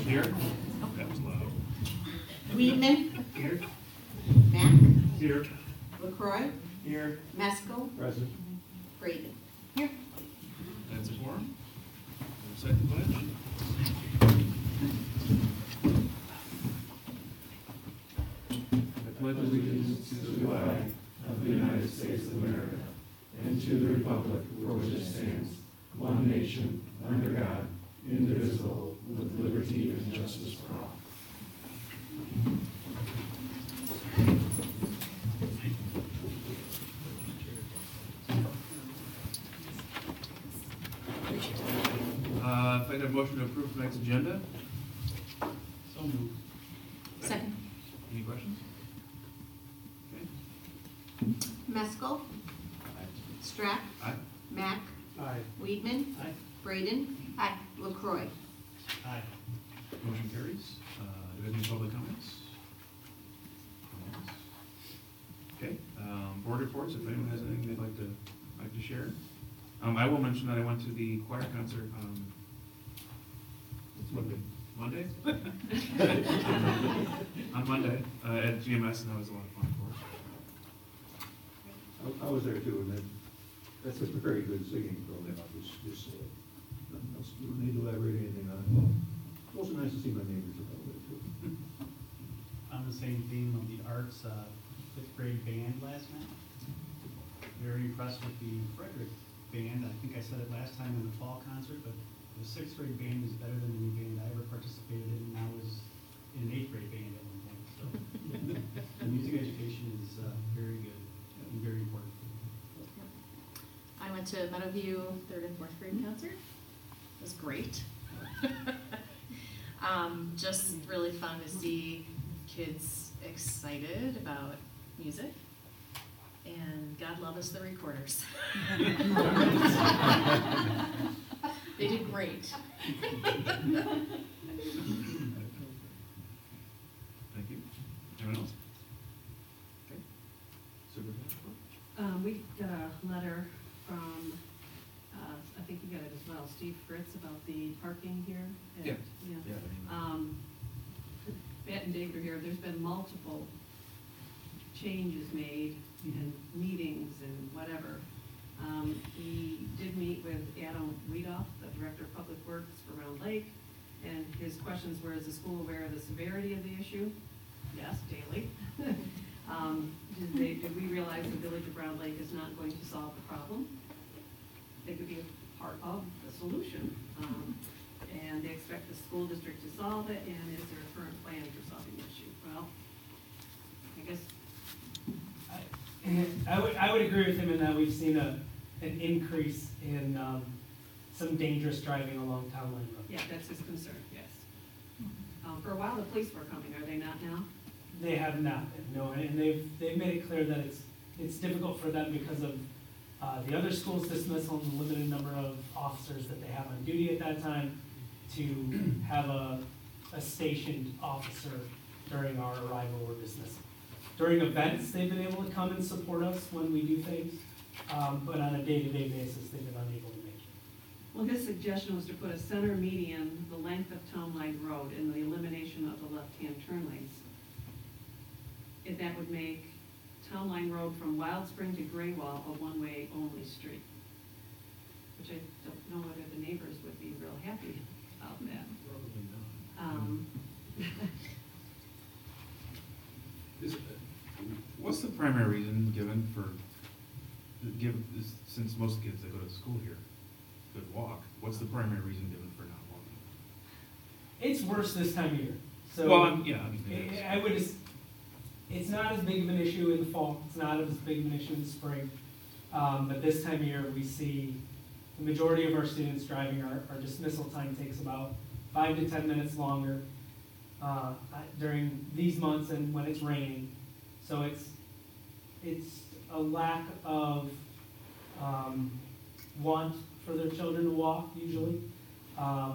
Here. That was loud. Weedman, Here. Mack, Here. LaCroy, Here. Mesco, Present. Braden. That's a quorum. Recite the pledge. I pledge allegiance to the flag of the United States of America and to the republic for which it stands, one nation, under God, indivisible, with liberty and justice for all. If I could have a motion to approve tonight's agenda. So moved. Second. Any questions? Okay. Mesco, Strack, Aye. Mack, Aye. Weedman, Aye. Braden, LaCroy. Aye. Motion carries. Do we have any public comments? Okay. Board reports, if anyone has anything they'd like to share. I will mention that I went to the choir concert Monday? On Monday at GMS, and that was a lot of fun for us. I was there too, and that's a very good singing program. You don't need to elaborate anything on it. It's also nice to see my neighbors a little bit too. On the same theme of the arts, fifth grade band last night. Very impressed with the Frederick band. I think I said it last time in the fall concert, but the sixth grade band is better than any band I ever participated in, and I was in an eighth grade band at one point. So the music education is very good and very important. I went to Meadowview 3rd and 4th grade concert. It was great. Just really fun to see kids excited about music. And God love us, the recorders. They did great. Thank you. Anyone else? Okay. Superintendent. We got a letter from, I think you got it as well, Steve Fritz about the parking here. Yeah. Matt and David are here. There's been multiple changes made and meetings and whatever. We did meet with Adam Weedoff, the Director of Public Works for Round Lake, and his questions were, is the school aware of the severity of the issue? Yes, daily. Did we realize the village of Round Lake is not going to solve the problem? They could be a part of the solution. And they expect the school district to solve it, and is there a current plan for solving the issue? Well, I guess I would agree with him in that we've seen an increase in some dangerous driving along Town Line Road. yeah, that's his concern, yes. For a while, the police were coming, are they not now? They have not, no, and they've made it clear that it's difficult for them because of the other school's dismissal and the limited number of officers that they have on duty at that time to have a stationed officer during our arrival or dismissal. During events, they've been able to come and support us when we do things, but on a day-to-day basis, they've been unable to make it. Well, his suggestion was to put a center median, the length of Town Line Road, and the elimination of the left-hand turn lanes. And that would make Town Line Road from Wild Spring to Graywall a one-way only street. Which I don't know whether the neighbors would be real happy about that. Probably not. What's the primary reason given for, since most kids that go to school here could walk, what's the primary reason given for not walking? It's worse this time of year. So Well, yeah, I mean, I would just, it's not as big of an issue in the fall. It's not as big of an issue in the spring. But this time of year, we see the majority of our students driving. Our dismissal time takes about 5 to 10 minutes longer during these months and when it's raining. So it's a lack of want for their children to walk usually.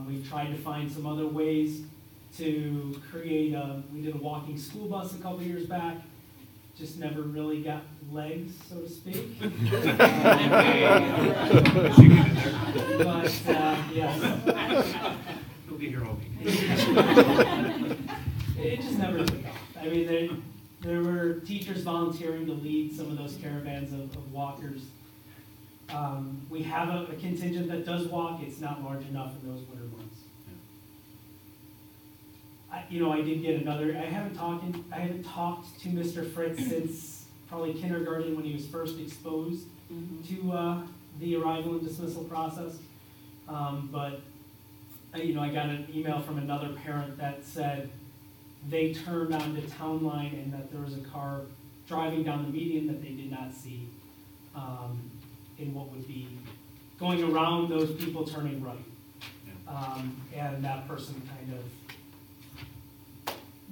We've tried to find some other ways to create we did a walking school bus a couple years back, just never really got legs, so to speak. But, yes. be here all week. It just never took off. I mean, there were teachers volunteering to lead some of those caravans of walkers. We have a contingent that does walk. It's not large enough in those winter months. I did get another, I haven't talked to Mr. Fritz since probably kindergarten when he was first exposed to the arrival and dismissal process. But I got an email from another parent that said they turned onto Town Line and that there was a car driving down the median that they did not see in what would be going around those people turning right. And that person kind of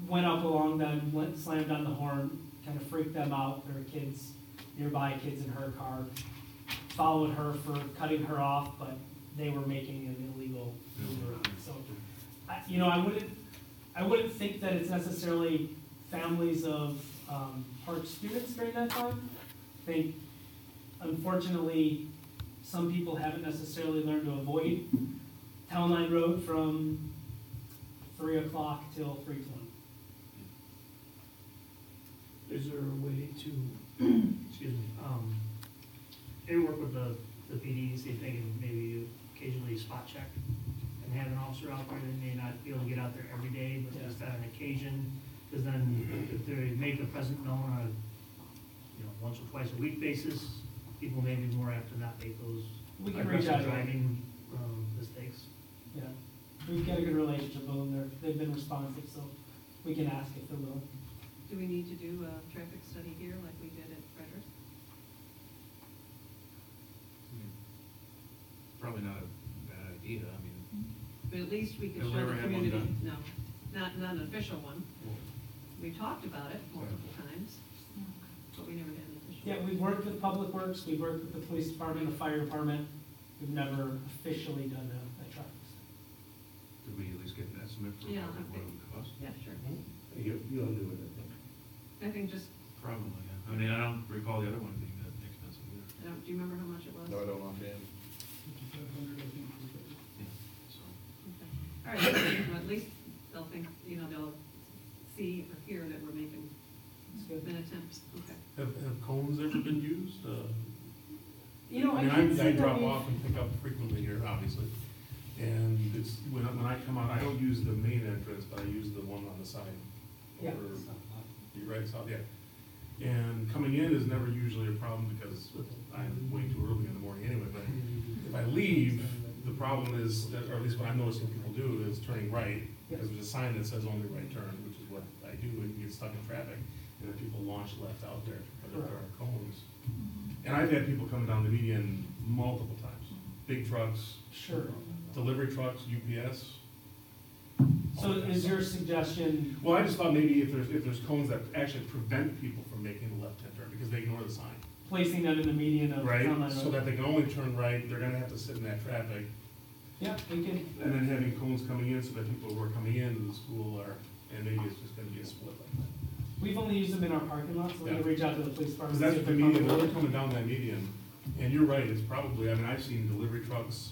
went up along them, slammed on the horn, kind of freaked them out. There were kids, nearby kids in her car, followed her for cutting her off, but they were making an illegal maneuver. So, I wouldn't think that it's necessarily families of park students during that time. I think, unfortunately, some people haven't necessarily learned to avoid Town Line Road from 3 o'clock till 3:20. Is there a way to, excuse me, maybe work with the PD, see if they can maybe occasionally spot check and have an officer out there? They may not be able to get out there every day, but just on occasion, because then if they make the presence known on a, once or twice a week basis, people may be more apt to not make those We can reach out aggressive to them. driving mistakes. Yeah, we've got a good relationship with them. They've been responsive, so we can ask if they're willing. Do we need to do a traffic study here like we did at Frederick? Probably not a bad idea, I mean. But at least we could Have we show ever the had one community, done? no, not an official one. We talked about it multiple times, but we never had an official. Yeah, we've worked with Public Works, we've worked with the police department, the fire department. We've never officially done a traffic study. Could we at least get an estimate for Yeah, what okay. it would cost? Yeah, sure. You'll do it, I think. I think just, Probably, yeah. I mean, I don't recall the other one being that expensive either. do you remember how much it was? No, I don't offhand. Yeah, so. Okay. All right, well, at least they'll think, they'll see or hear that we're making It's good. an attempt. Okay. Have cones ever been used? I can't say I that drop we've- off and pick up frequently here, obviously. And it's, when I come out, I don't use the main entrance, but I use the one on the side. Yeah. You're right, south, yeah. And coming in is never usually a problem because I'm way too early in the morning anyway, but if I leave, the problem is, that, or at least what I'm noticing people do, is turning right, because there's a sign that says only right turn, which is what I do when you get stuck in traffic, and then people launch left out there, but there are cones. And I've had people come down the median multiple times, big trucks, Sure. delivery trucks, UPS. So is your suggestion, Well, I just thought maybe if there's cones that actually prevent people from making the left-hand turn, because they ignore the sign. placing them in the median of Right, Town Line so Road? that they can only turn right, they're gonna have to sit in that traffic, Yeah, we can, and then having cones coming in so that people who are coming into the school are, and maybe it's just gonna be a split like that. we've only used them in our parking lot, so we can Yeah. reach out to the police department. Because see that's if the they're median, comfortable. they're coming down that median, and you're right, it's probably, I've seen delivery trucks,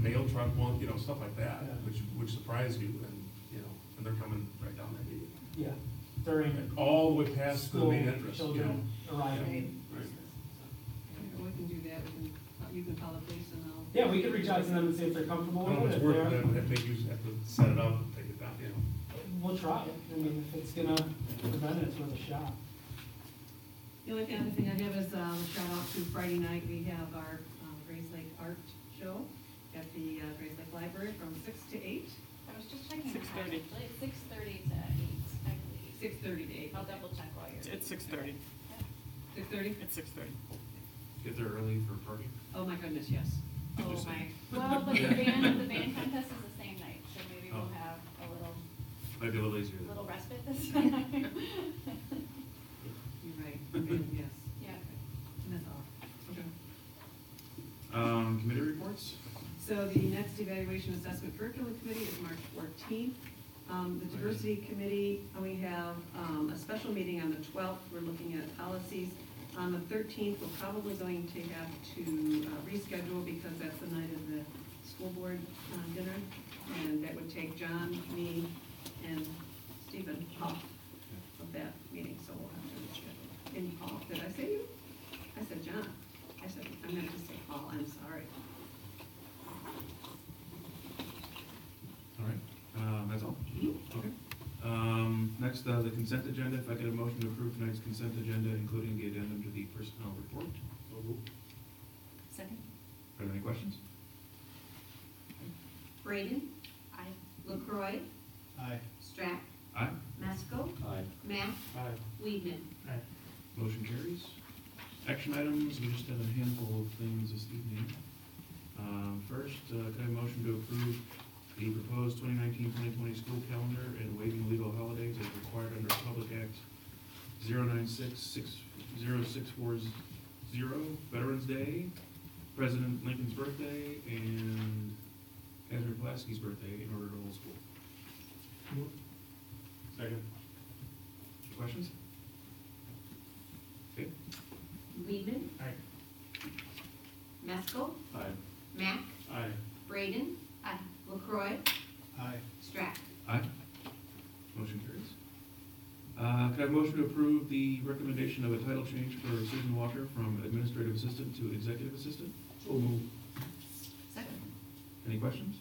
mail truck one, stuff like that, Yeah. which surprise you, and they're coming right down that median. Yeah, during All the way past the school, main entrance, children arriving. Right. We can do that. You can call the police and I'll. Yeah, we could reach out to them and see if they're comfortable I don't know with if it. it's If worth they're, it, if they usually have to set it up and take it down, we'll try it. I mean, if it's gonna prevent it, it's worth a shot. The only other thing I have is a shout out to Friday night, we have our Grace Lake Art Show at the Grace Lake Library from 6 to 8. I was just checking. 6:30. 6:30 to 8, I believe. 6:30 to 8. I'll double check while you're. It's 6:30. 6:30? It's 6:30. Get there early for parking? Oh my goodness, yes. Oh Just my, saying. well, but the band contest is the same night, so maybe we'll Oh. have a Might be a little easier. little respite this time. You're right, yes. Yeah. And that's all. Okay. Committee reports? So the next evaluation assessment curriculum committee is March 14th. The diversity committee, we have a special meeting on the 12th. We're looking at policies. On the 13th, we're probably going to have to reschedule because that's the night of the school board dinner, and that would take John, me, and Stephen off of that meeting, so we'll have to reschedule. And Paul, did I say you? I said John. I meant to say Paul, I'm sorry. All right, that's all? Okay. Next, the consent agenda, if I could have a motion to approve tonight's consent agenda, including the addendum to the personnel report. Second. Are there any questions? Braden. Aye. LaCroy. Aye. Strack. Aye. Masco. Aye. Matt. Aye. Weedman. Motion carries. Action items, we just have a handful of things this evening. First, could I have a motion to approve the proposed 2019-2020 school calendar and waiving legal holidays as required under Public Act 096-60640, Veterans Day, President Lincoln's birthday, and Catherine Pulaski's birthday in order to hold school. Second. Questions? Okay. Weedman. Aye. Masco. Aye. Matt. Aye. Braden. Aye. LaCroy. Aye. Strack. Aye. Motion carries. Could I have a motion to approve the recommendation of a title change for Susan Walker from administrative assistant to executive assistant? So moved. Second. Any questions?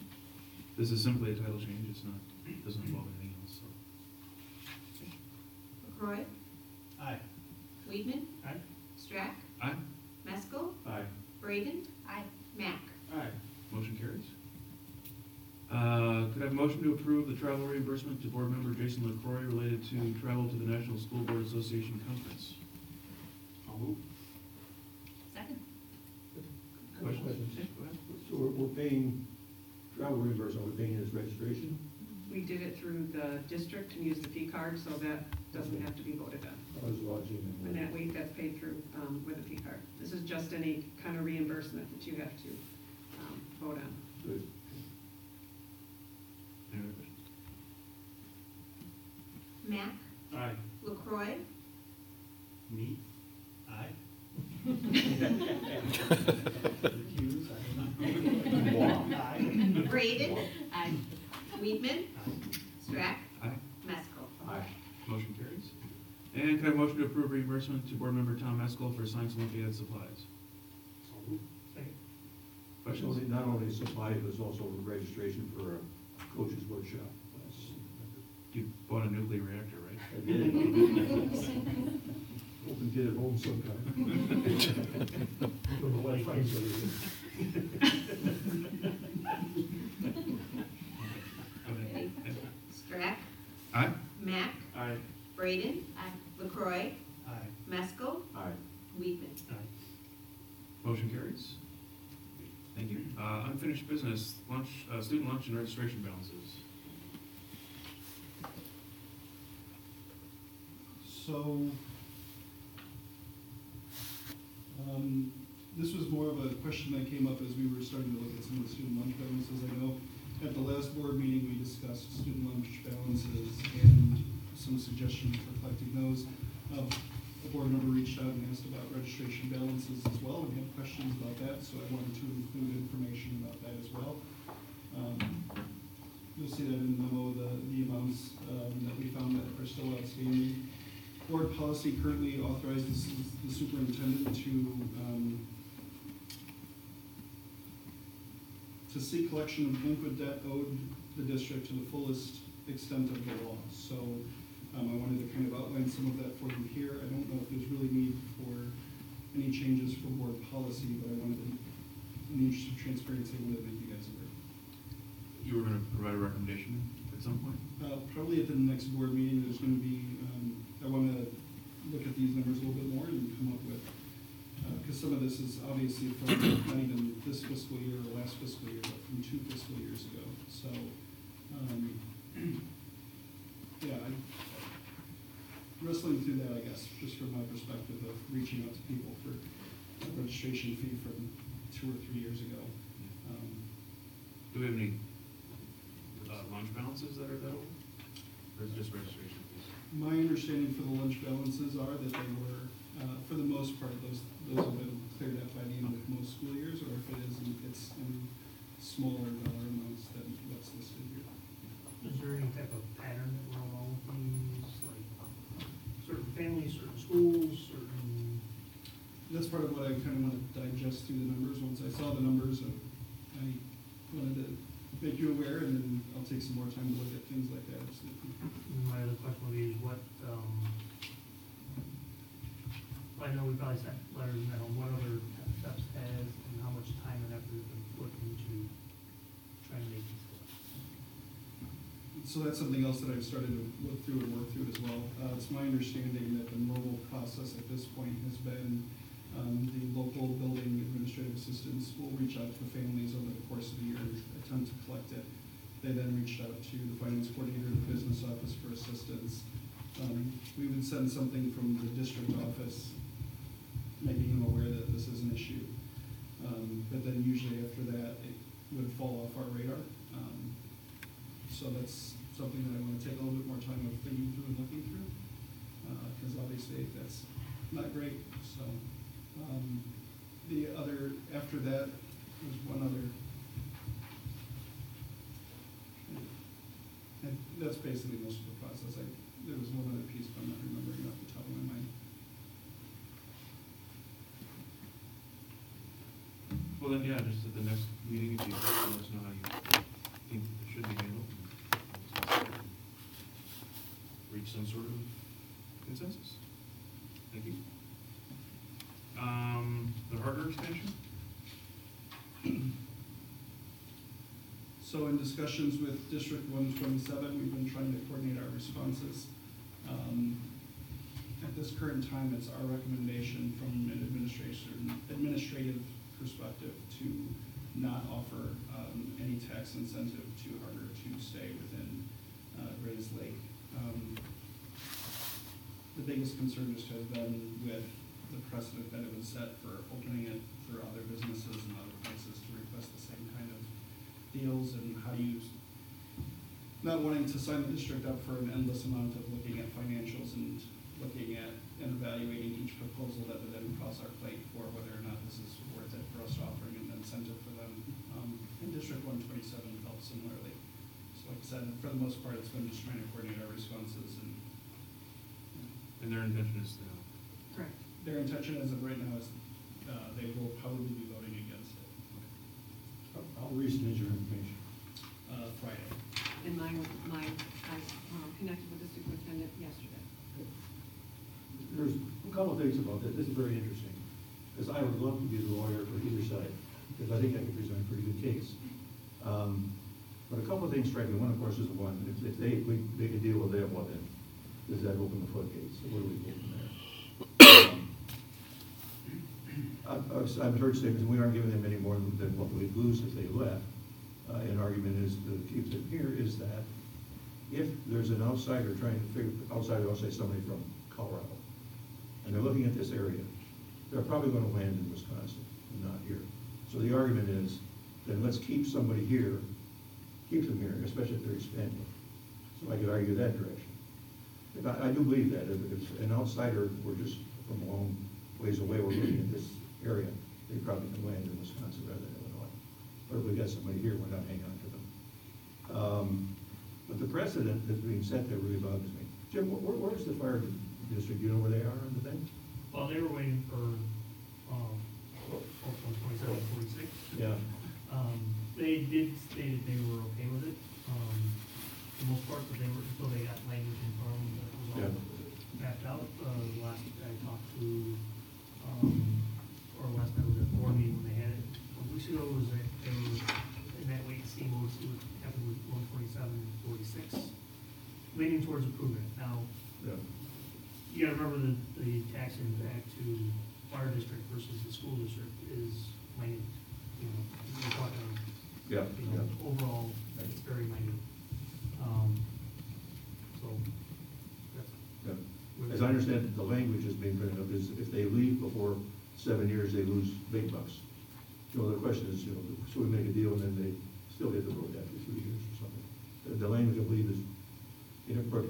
This is simply a title change, it's not, it doesn't involve anything else, so. LaCroy. Aye. Weedman. Aye. Strack. Aye. Masco. Aye. Braden. Aye. Matt. Aye. Motion carries. Could I have a motion to approve the travel reimbursement to board member Jason LaCroy related to travel to the National School Board Association Conference? I'll move. Second. Questions? Questions? Yeah, go ahead. So we're paying travel reimbursement, we're paying his registration? We did it through the district and used the P card, so that doesn't have to be voted on. I was watching. And that week, that's paid through with a P card. This is just any kind of reimbursement that you have to vote on. Good. Any other questions? Matt. Aye. LaCroy. Me? Aye. Aye. Braden. Aye. Weedman. Strack. Aye. Masco. Aye. Motion carries. And could I have a motion to approve reimbursement to board member Tom Eskel for Science Olympiad supplies? So moved. Second. Questions? Not only supplies, but it's also registration for a coach's workshop. You bought a nuclear reactor, right? I did. Hope and get it home sometime. From the white flames. Ready? Strack. Aye. Matt. Aye. Braden. Aye. LaCroy. Aye. Masco. Aye. Weedman. Motion carries. Thank you. Unfinished business, lunch, student lunch and registration balances. So, this was more of a question that came up as we were starting to look at some of the student lunch balances. I know at the last board meeting, we discussed student lunch balances and some suggestions for collecting those. A board member reached out and asked about registration balances as well, and had questions about that, so I wanted to include information about that as well. You'll see that in the memo, the amounts that we found that are still outstanding. Board policy currently authorizes the superintendent to seek collection of delinquent debt owed the district to the fullest extent of the law. So I wanted to kind of outline some of that for you here. I don't know if there's really need for any changes for board policy, but I wanted to, in the interest of transparency, I wanted to make you guys aware. You were going to provide a recommendation at some point? Probably at the next board meeting, there's going to be, I want to look at these numbers a little bit more and come up with, because some of this is obviously from not even this fiscal year or last fiscal year, but from 2 fiscal years ago. So, yeah, I'm wrestling through that, I guess, just from my perspective of reaching out to people for a registration fee from 2 or 3 years ago. Do we have any lunch balances that are that old? Or is it just registration fees? My understanding for the lunch balances are that they were, for the most part, those have been cleared up by the end of most school years, or if it isn't, it's in smaller dollar amounts than what's listed here. Is there any type of pattern that we're along with these, like certain families, certain schools, certain? That's part of what I kind of want to digest through the numbers. Once I saw the numbers, I wanted to make you aware, and then I'll take some more time to look at things like that. My other question would be is what, I know we probably sent letters in that, what other steps has and how much time and effort has been put into trying to make these go? So that's something else that I've started to look through and work through as well. It's my understanding that the normal process at this point has been the local building administrative assistants will reach out to the families over the course of the year and attempt to collect it. They then reached out to the finance coordinator, the business office for assistance. We would send something from the district office making them aware that this is an issue. But then usually after that, it would fall off our radar. So that's something that I want to take a little bit more time of thinking through and looking through, because obviously that's not great. So the other, after that, there's one other, and that's basically most of the process. There was one other piece, but I'm not remembering off the top of my mind. Well, then, yeah, just at the next meeting, if you let us know how you think it should be handled. Reach some sort of consensus. Thank you. The hardware expansion? So in discussions with District 127, we've been trying to coordinate our responses. At this current time, it's our recommendation from an administrative perspective to not offer any tax incentive to hardware to stay within Gray's Lake. The biggest concern just has been with the precedent that it would set for opening it for other businesses and other places to request the same kind of deals, and how you, not wanting to sign the district up for an endless amount of looking at financials and looking at and evaluating each proposal that would then cross our plate for whether or not this is worth it for us offering an incentive for them. And District 127 felt similarly. So like I said, for the most part, it's been just trying to coordinate our responses, and And their intention is to, Correct. their intention as of right now is they will probably be voting against it How recent is your information? Friday. And I connected with the superintendent yesterday. There's a couple of things about that. This is very interesting, because I would love to be the lawyer for either side, because I think I can present a pretty good case. But a couple of things strike me. One, of course, is the one, if they make a deal with them, well, then does that open the floodgates? So where do we go from there? I've heard statements, and we aren't giving them any more than what we'd lose if they left. An argument is, that keeps it here, is that if there's an outsider trying to figure, outsider, I'll say somebody from Colorado, and they're looking at this area, they're probably going to land in Wisconsin and not here. So the argument is, then let's keep somebody here, keep them here, especially if they're expanding. So I could argue that direction. But I do believe that if an outsider were just from a long ways away, we're looking at this area, they probably can land in Wisconsin rather than Illinois. But if we got somebody here, we're not hanging on to them. But the precedent that's being set there really bothers me. Jim, where's the fire district? Do you know where they are on the thing? Well, they were waiting for, 2746. Yeah. They did state that they were okay with it, for the most part, but they were, until they got language in front of them that was all backed out. Last I talked to, or last night was at the board meeting when they had it, a week ago, was that they were in that wait and see mode, see what happened with 12746, leaning towards improvement. Now, you gotta remember the tax impact to fire district versus the school district is minute. You know, we're talking, overall, it's very minute. So, that's. As I understand it, the language is being printed up is if they leave before 7 years, they lose big bucks. You know, the question is, so we make a deal and then they still hit the road after 3 years or something. The language, I believe, is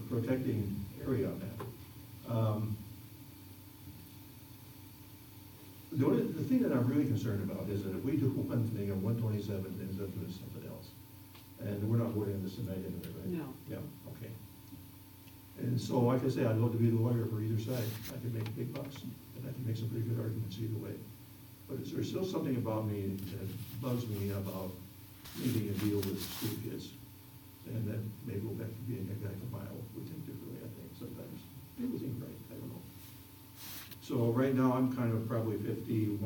protecting area on that. The thing that I'm really concerned about is that if we do one thing and 127 ends up doing something else, and we're not voting on this tonight anyway, right? No. Yeah, okay. And so, like I say, I'd love to be the lawyer for either side. I can make big bucks, and I can make some pretty good arguments either way. But is there still something about me that bugs me about making a deal with school kids? And then maybe go back to being a guy from Iowa. We think differently, I think, sometimes. Maybe we think right, I don't know. So right now, I'm kind of probably 51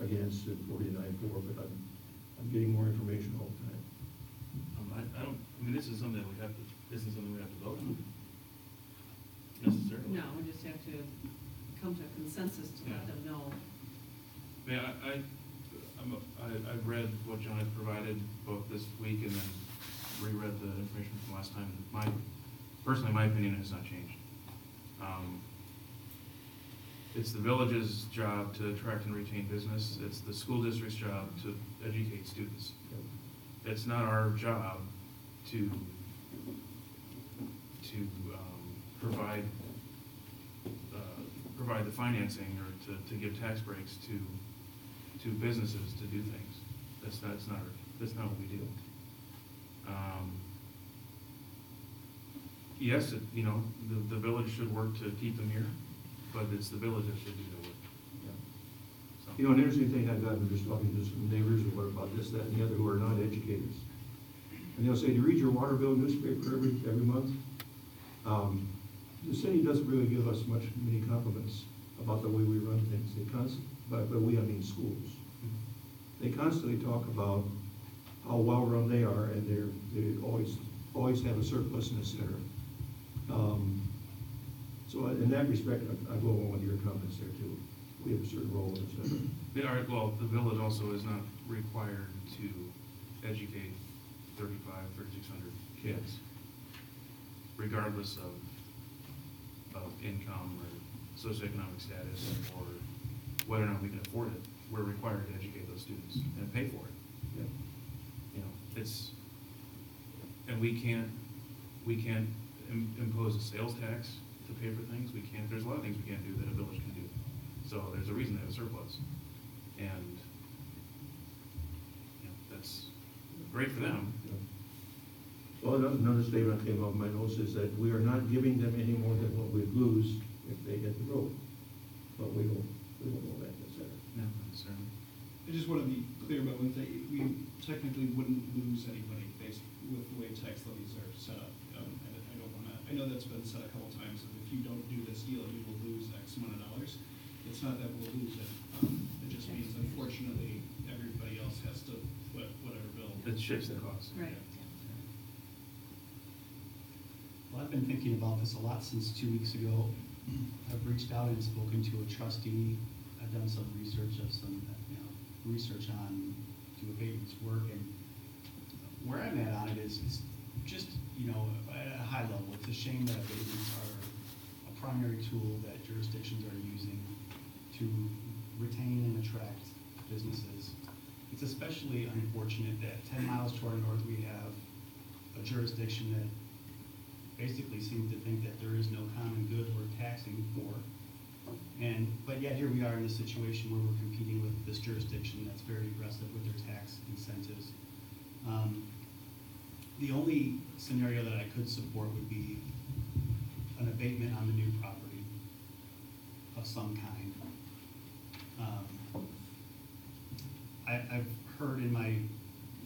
against and 49 for, but I'm getting more information all the time. I don't, I mean, this is something that we have to, this is something we have to vote on necessarily. No, we just have to come to a consensus to let them know. I mean, I've read what John has provided both this week and then reread the information from last time. Personally, my opinion has not changed. It's the village's job to attract and retain business. It's the school district's job to educate students. It's not our job to provide the financing or to give tax breaks to businesses to do things. That's not what we do. Yes, the village should work to keep them here, but it's the village that should do the work. So. You know, an interesting thing I've gotten just talking to some neighbors or what about this, that, and the other who are not educators. And they'll say, do you read your water bill newspaper every month? The city doesn't really give us many compliments about the way we run things. But we, I mean schools. They constantly talk about how well run they are, and they always have a surplus in the center. So in that respect, I go along with your comments there too. We have a certain role in the center. Well, the village also is not required to educate 3,600 kids, regardless of income or socioeconomic status or whether or not we can afford it. We're required to educate those students and pay for it. Yeah. And we can't impose a sales tax to pay for things. We can't. There's a lot of things we can't do that a village can do. So there's a reason they have a surplus, and that's great for them. Yeah. Well, another statement came off my nose is that we are not giving them any more than what we'd lose if they hit the road. But we don't know that necessarily. No, not necessarily. I just want to be clear about one thing. We technically wouldn't lose anybody based with the way tax levies are set up. And I don't want to, I know that's been said a couple times, that if you don't do this deal, you will lose X amount of dollars. It's not that we'll lose it. It just means, unfortunately, everybody else has to foot whatever bill. It shifts the cost. Right. Well, I've been thinking about this a lot since 2 weeks ago. I've reached out and spoken to a trustee. I've done some research research on do abatements work, and where I'm at on it is just, at a high level, it's a shame that abatements are a primary tool that jurisdictions are using to retain and attract businesses. It's especially unfortunate that 10 miles to our north we have a jurisdiction that basically seems to think that there is no common good we're taxing for. But yet here we are in this situation where we're competing with this jurisdiction that's very aggressive with their tax incentives. The only scenario that I could support would be an abatement on the new property of some kind. I've heard in my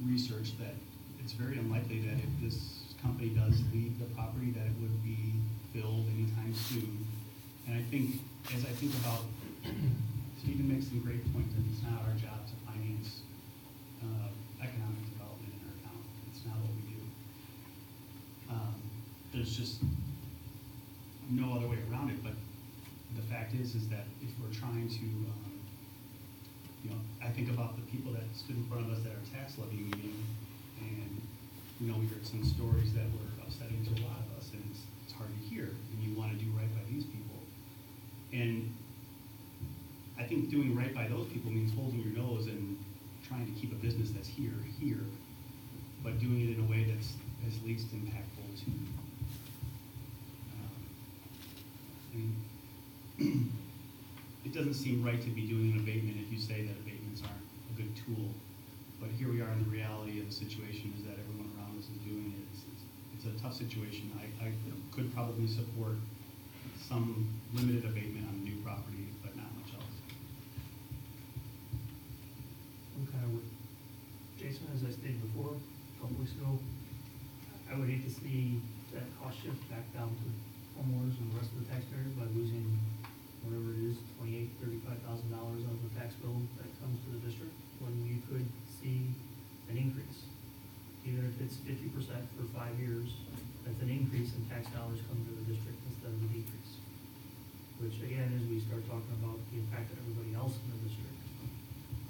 research that it's very unlikely that if this company does leave the property that it would be filled anytime soon. And I think, as I think about, Stephen makes some great points that it's not our job to finance economic development in our town. It's not what we do. There's just no other way around it, but the fact is that if we're trying to, I think about the people that stood in front of us at our tax levy meeting, and we heard some stories that were upsetting to a lot of us, and it's hard to hear, and you want to do right by these people. And I think doing right by those people means holding your nose and trying to keep a business that's here, but doing it in a way that's as least impactful to, doesn't seem right to be doing an abatement if you say that abatements aren't a good tool. But here we are in the reality of the situation is that everyone around us is doing it. It's a tough situation. I could probably support some limited abatement on new property, but not much else. I'm kind of with Jason, as I stated before, a couple weeks ago. I would hate to see that cost shift back down to homeowners and the rest of the taxpayers by losing whatever it is, $35,000 of the tax bill that comes to the district, when you could see an increase. Even if it's 50% for 5 years, that's an increase in tax dollars coming to the district instead of a decrease. Which again, as we start talking about the impact on everybody else in the district,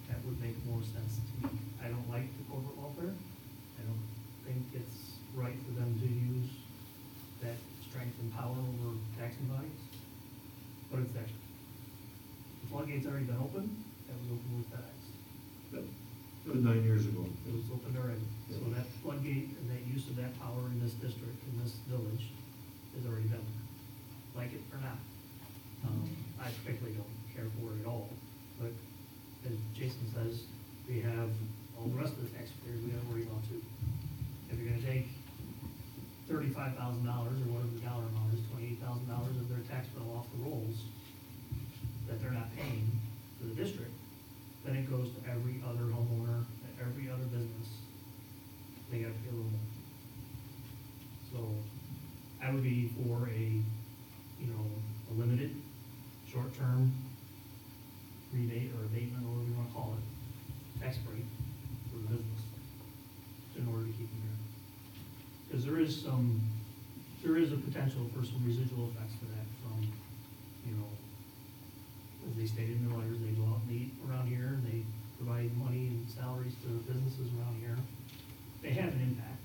that would make more sense to me. I don't like the corporate welfare. I don't think it's right for them to use that strength and power over taxing bodies, but it's there. The floodgate's already been open. That was open with FedEx. That was 9 years ago. It was opened already. So that floodgate and that use of that power in this district, in this village, has already been there. Like it or not. I particularly don't care for it at all, but as Jason says, we have all the rest of the taxpayers we gotta worry about too. If you're gonna take $35,000 or whatever the dollar amount is, $28,000 of their tax bill off the rolls that they're not paying to the district, then it goes to every other homeowner, every other business. They gotta pay a little more. So I would be for a limited, short-term rebate or abatement, or whatever you wanna call it, tax break for the business in order to keep them here. Because there is a potential for some residual effects to that from, as they stated in their letters, they go out and eat around here, and they provide money and salaries to businesses around here. They have an impact,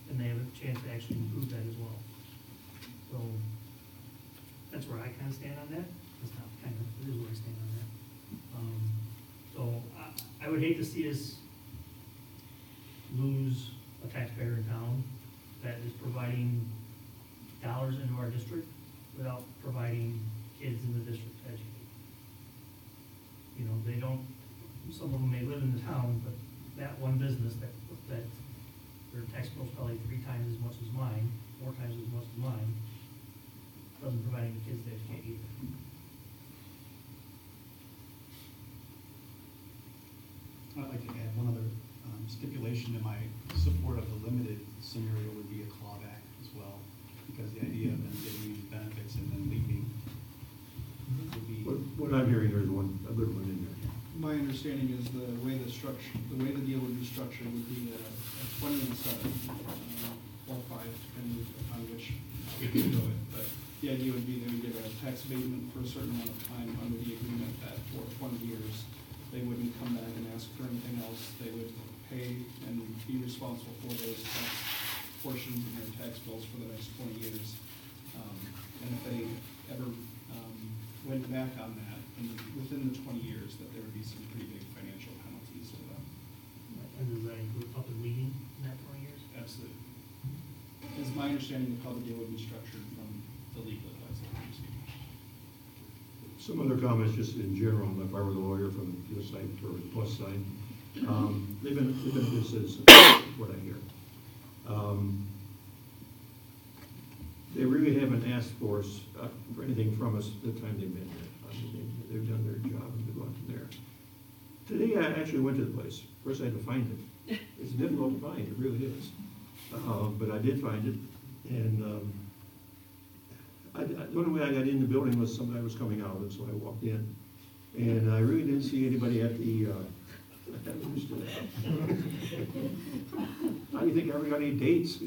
and they have a chance to actually improve that as well. So that's where I kind of stand on that. It's not kind of, it is where I stand on that. So I would hate to see us lose a taxpayer in town that is providing dollars into our district without providing kids in the district to educate. They don't, some of them may live in the town, but that one business that their tax bill is probably 3 times as much as mine, 4 times as much as mine, doesn't provide any kids to educate either. I'd like to add one other stipulation to my support of the limited scenario would be a clawback as well, because the idea of them getting these benefits and then leaving would be. What I'm hearing, there's one other one in there. My understanding is the way the deal would be structured would be a 20 and a 7, or 5, depending on which you do it. But the idea would be they would get a tax abatement for a certain amount of time under the agreement that for 20 years, they wouldn't come back and ask for anything else. They would pay and be responsible for those tax portions in their tax bills for the next 20 years. And if they ever went back on that, within the 20 years, that there would be some pretty big financial penalties to them. And does that include up and leaving in that 20 years? Absolutely. Is my understanding of how the deal would be structured from the legal advice that we received. Some other comments, just in general, if I were the lawyer from the side or the plus side. They've been good citizens, what I hear. They really haven't asked for anything from us the time they've been here. They've done their job and we've gone from there. Today I actually went to the place. First I had to find it. It's difficult to find, it really is. But I did find it, and the only way I got in the building was somebody was coming out, and so I walked in. And I really didn't see anybody at the, how do you think I ever got any dates?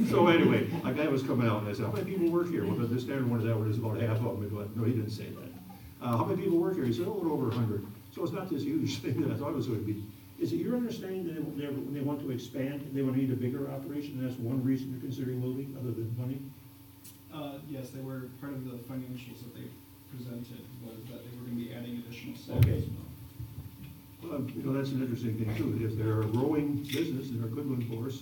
So anyway, a guy was coming out and I said, how many people work here? Well, the standard one is average is about half of them. No, he didn't say that. How many people work here? He said, oh, over 100. So it's not this huge thing that I thought it was going to be. Is it your understanding that when they want to expand, they want to need a bigger operation, and that's one reason they're considering moving, other than money? Yes, they were part of the financials that they presented, was that they were going to be adding additional staff Okay. as well. Well, that's an interesting thing too. If they're a growing business, they're a good one for us.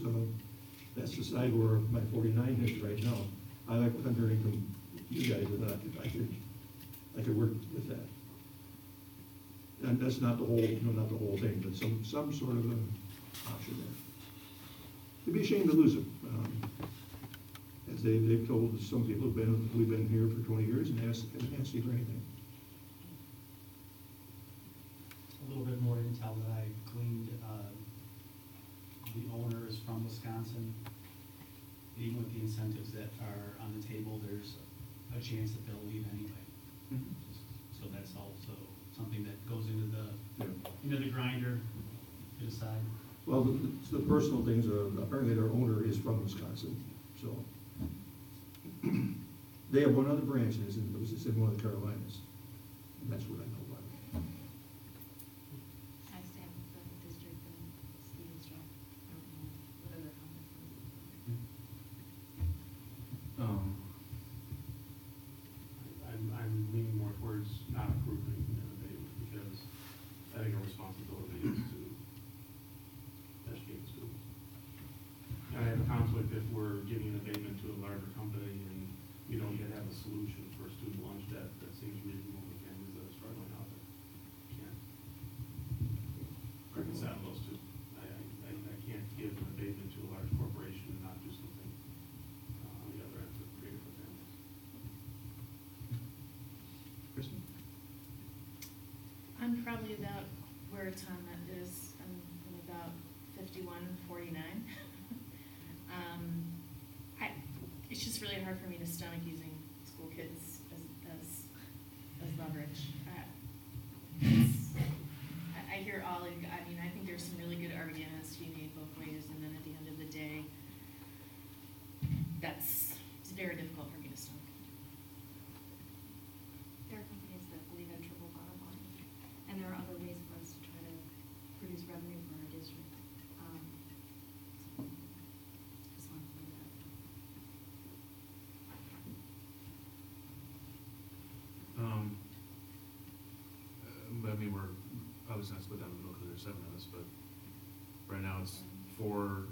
That's the side where my 49 is right now. I like what I'm hearing from you guys, and I could work with that. And that's not the whole, not the whole thing, but some sort of an option there. It'd be a shame to lose it. As they've told some people we've been here for 20 years and haven't asked you for anything. A little bit more intel that I gleaned, the owner is from Wisconsin. Even with the incentives that are on the table, there's a chance that they'll leave anyway. Mhm. So that's also something that goes into Yeah. the grinder to decide. Well, the personal things are, apparently their owner is from Wisconsin, so. They have one other branch, and it's in one of the Carolinas. And that's what I know about it. I stand with the district and Stevens Drive. I don't know what other comments. I'm leaning more towards not approving an abatement because I think our responsibility is to educate the schools. And I have a conflict if we're giving an abatement to a larger company and we don't yet have a solution for student lunch debt that seems reasonable to families that are struggling out there. Can't reconcile those two. I can't give an abatement to a large corporation and not do something on the other end to create it for families. Kristen? I'm probably about where Tom is. I'm about 51-49. It's just really hard for me to stomach using school kids as leverage. I hear all of, I mean, I think there's some really good arguments to be made both ways, and then at the end of the day, it's very difficult for me to stomach. There are companies that believe in triple bottom line, and there are other ways for us to try to produce revenue for our district. Just want to point that out. But I mean, we're obviously not split down the middle because there's 7 of us, but right now it's 4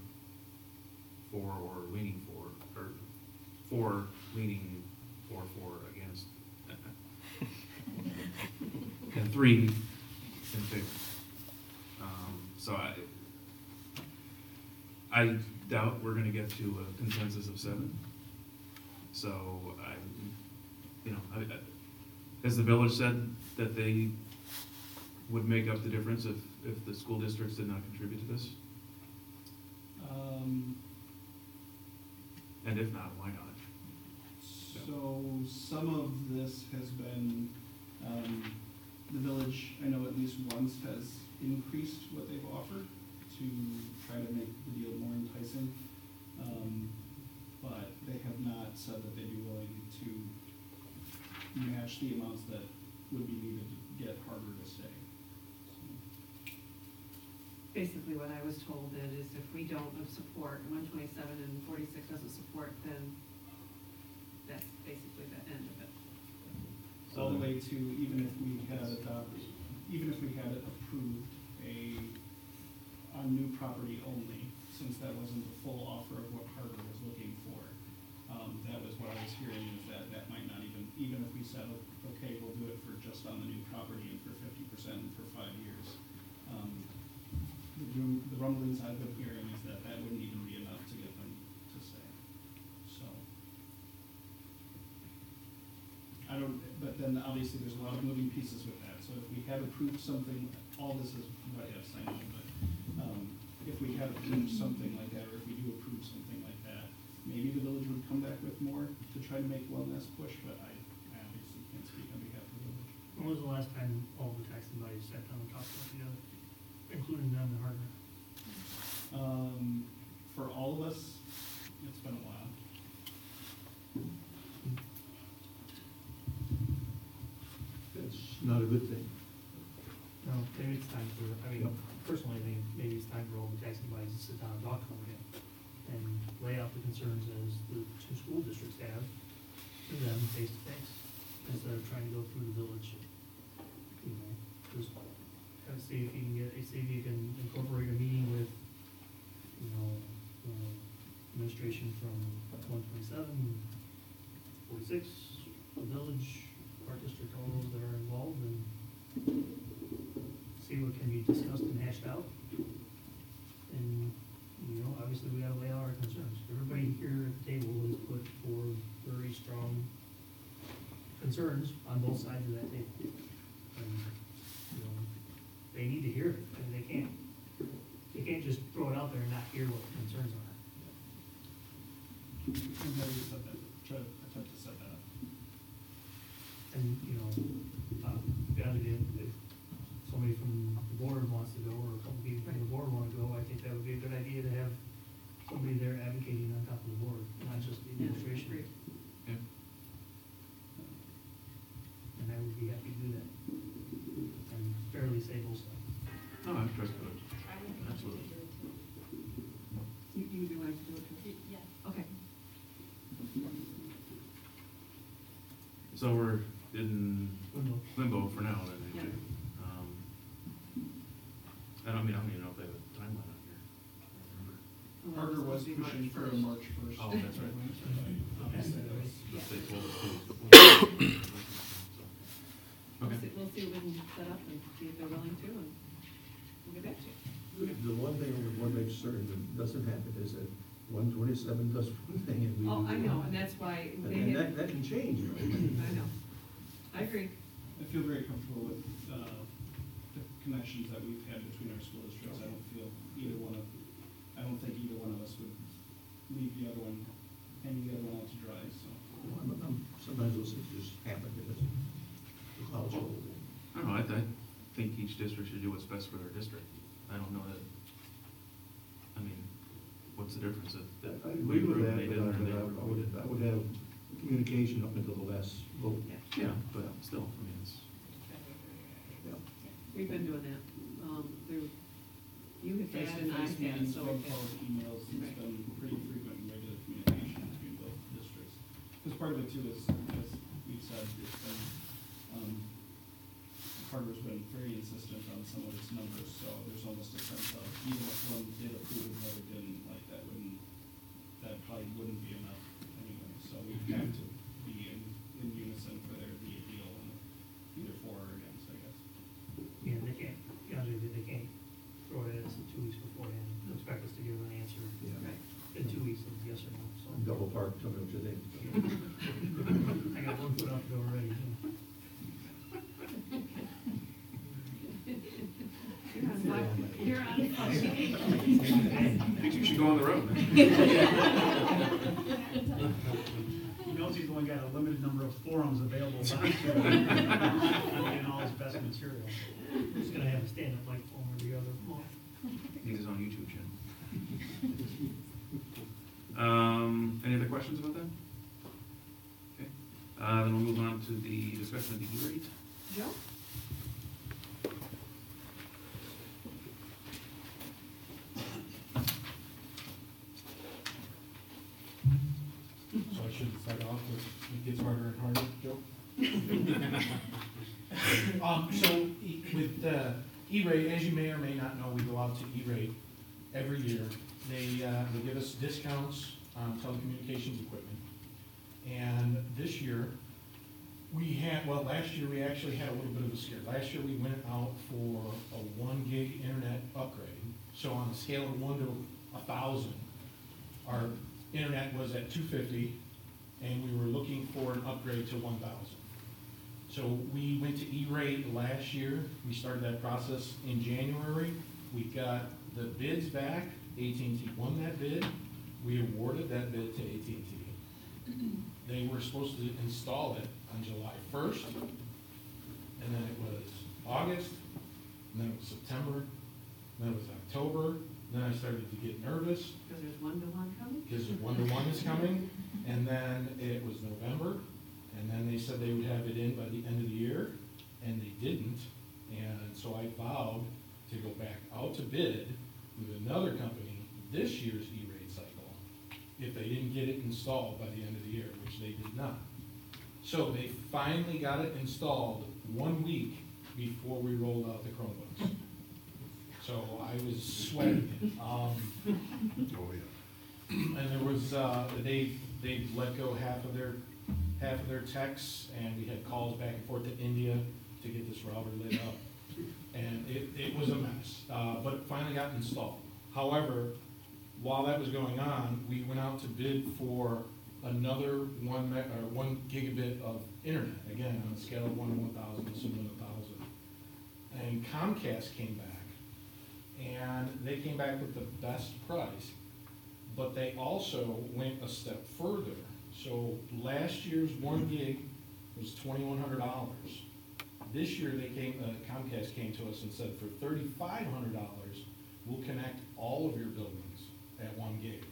or leaning 4, or 4 leaning 4 against, and 3 in favor. So I doubt we're gonna get to a consensus of 7. So has the village said that they would make up the difference if the school districts did not contribute to this? And if not, why not? So some of this has been, the village, I know at least once has increased what they've offered to try to make the deal more enticing. But they have not said that they'd be willing to match the amounts that would be needed to get Harbor to stay. Basically, what I was told is if we don't support, 127 and 46 doesn't support, then that's basically the end of it. All the way to even if we had it approved on new property only, since that wasn't the full offer of what Harbor was looking for. That was what I was hearing, is that might not even if we said, okay, we'll do it for just on the new property and for 50% and for 5 years. The rumblings I've been hearing is that wouldn't even be enough to get them to stay. So. But then obviously there's a lot of moving pieces with that. So if we had approved something, all this is what ifs, I know, but if we had approved something like that, or if we do approve something like that, maybe the village would come back with more to try to make one last push, but I obviously can't speak on behalf of the village. When was the last time all the taxing bodies sat down and talked about together, including them and Hardner? For all of us, it's been a while. That's not a good thing. No, maybe it's time for, personally, I think maybe it's time for all the taxing bodies to sit down and talk about it and lay out the concerns as the 2 school districts have to them face to face, instead of trying to go through the village. Just kind of see if you can incorporate a meeting with, CCSD46, the village, our district, all those that are involved, and see what can be discussed and hashed out. And, you know, obviously we gotta lay out our concerns. Everybody here at the table has put forward very strong concerns on both sides of that table. And, you know, they need to hear it, and they can't just throw it out there and not hear what the concerns are. And how you set that, try to attempt to set that up. And, you know, if somebody from the board wants to go, or a couple people from the board want to go, I think that would be a good idea to have somebody there advocating on top of the board, not just the administration. Yeah. And I would be happy to do that. And fairly stable stuff. No, I trust it. I would be happy to Absolutely. do it too. You would be willing to do it too? Yeah. Okay. So we're in Limbo. limbo for now, then, Yeah. okay. I don't even know if they have a timeline on here. I don't remember. Parker was pushing for a March 1st. Oh, that's right. Obviously, that was- But they told us 2 weeks before. Okay. We'll see what we can set up and see if they're willing to, and we'll get back to you. The one thing we want to make certain that doesn't happen is that 127 does one thing and we. Oh, do I the know, other. and that's why And they that, that can change, right? I know. I agree. I feel very comfortable with the connections that we've had between our school districts. I don't think either one of us would leave the other one, hanging the other one out to dry, so. Sometimes those things just happen because the clouds roll. I don't know, I think each district should do what's best for their district. I don't know that, I mean, what's the difference if I that agree with that, they but didn't or they approved it? I would have communication up until the last vote. Yeah, but still, I mean, it's, Yeah. We've been doing that. You had had and I Face-to-face had, meetings, so. phone calls, emails, it's Right. been pretty frequent and regular communication between both districts. Because part of it too is, as we've said, it's been, Carter's been very insistent on some of its numbers, so there's almost a sense of, even if one did approve and the other didn't, like, that probably wouldn't be enough anyway. So we have to be in unison for there to be a deal, and either for or against, I guess. Yeah, they can't, they can't throw it at us 2 weeks beforehand, and expect us to give an answer Yeah. Right. in 2 weeks, of yes or no, so. Double park, tell me what you think. I got 1 foot out the door already, too. You're on. I think you should go on the road. He knows he's only got a limited number of forums available to getting all his best material. Who's gonna have a stand-up microphone every other month? He's his own YouTube channel. Any other questions about that? Okay, then we'll move on to the discussion of the E-rate. Joe? So I should start off with, it gets harder and harder, Joe? So with E-rate, as you may or may not know, we go out to E-rate every year. They give us discounts on telecommunications equipment. And this year, last year we actually had a little bit of a scare. Last year we went out for a 1 gig internet upgrade. So on a scale of 1 to 1,000, our internet was at 250, and we were looking for an upgrade to 1,000. So we went to E-rate last year. We started that process in January. We got the bids back. AT&T won that bid. We awarded that bid to AT&T. They were supposed to install it on July 1st, and then it was August, and then it was September, and then it was October. Then I started to get nervous Because there's 1-to-1 coming? because 1-to-1 is coming, and then it was November, and then they said they would have it in by the end of the year, and they didn't, and so I vowed to go back out to bid with another company this year's E-rate cycle if they didn't get it installed by the end of the year, which they did not. So they finally got it installed 1 week before we rolled out the Chromebooks. So I was sweating it. Oh, yeah. And there was, they let go half of their half of their texts, and we had calls back and forth to India to get this router lit up. And it was a mess, but it finally got installed. However, while that was going on, we went out to bid for another 1 gigabit of internet, again, on a scale of 1 to 1,000, assuming 1,000. And Comcast came back, and they came back with the best price, but they also went a step further. So last year's 1 gig was $2,100. This year, Comcast came to us and said, for $3,500, we'll connect all of your buildings at 1 gig.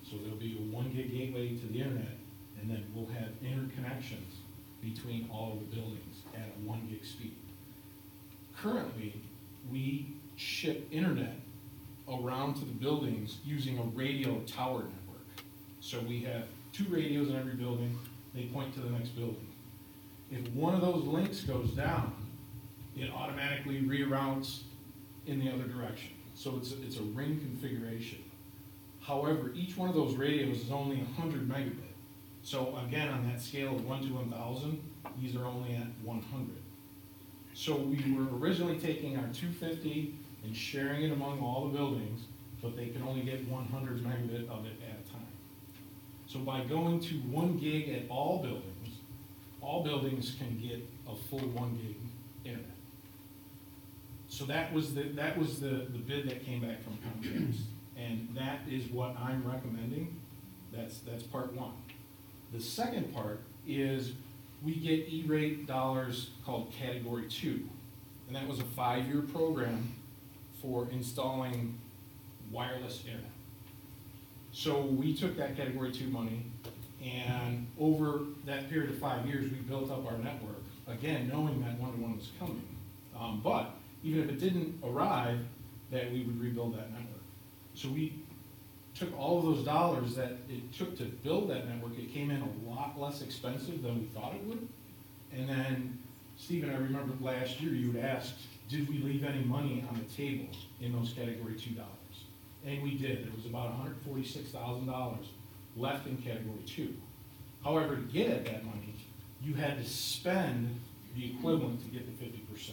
So there'll be a 1 gig gateway to the internet, and then we'll have interconnections between all of the buildings at a 1 gig speed. Currently, we ship internet around to the buildings using a radio tower network. So we have 2 radios in every building, they point to the next building. If one of those links goes down, it automatically reroutes in the other direction. So it's a ring configuration. However, each one of those radios is only 100 megabit. So again, on that scale of 1 to 1,000, these are only at 100. So we were originally taking our 250 and sharing it among all the buildings, but they can only get 100 megabit of it at a time. So by going to 1 gig at all buildings can get a full 1 gig internet. So that was the bid that came back from Comcast, and that is what I'm recommending. That's part one. The second part is we get E-rate dollars called Category 2, and that was a 5-year program for installing wireless internet. So we took that Category 2 money, and over that period of 5 years, we built up our network, again, knowing that 1-to-1 was coming. But even if it didn't arrive, that we would rebuild that network. So we took all of those dollars that it took to build that network. It came in a lot less expensive than we thought it would. And then, Stephen, I remember last year you had asked, did we leave any money on the table in those Category 2 dollars? And we did. There was about $146,000 left in Category 2. However, to get at that money, you had to spend the equivalent to get the 50%.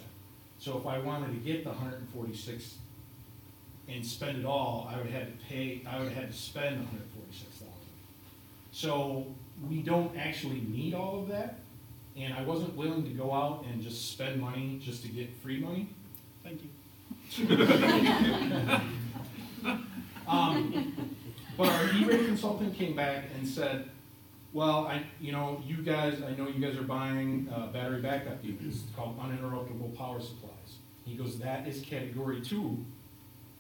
So if I wanted to get the 146 and spend it all, I would have to spend 146,000. So we don't actually need all of that, and I wasn't willing to go out and just spend money just to get free money. Thank you. But our E-rate consultant came back and said, well, I know you guys are buying battery backup units called uninterruptible power supplies. He goes, that is Category 2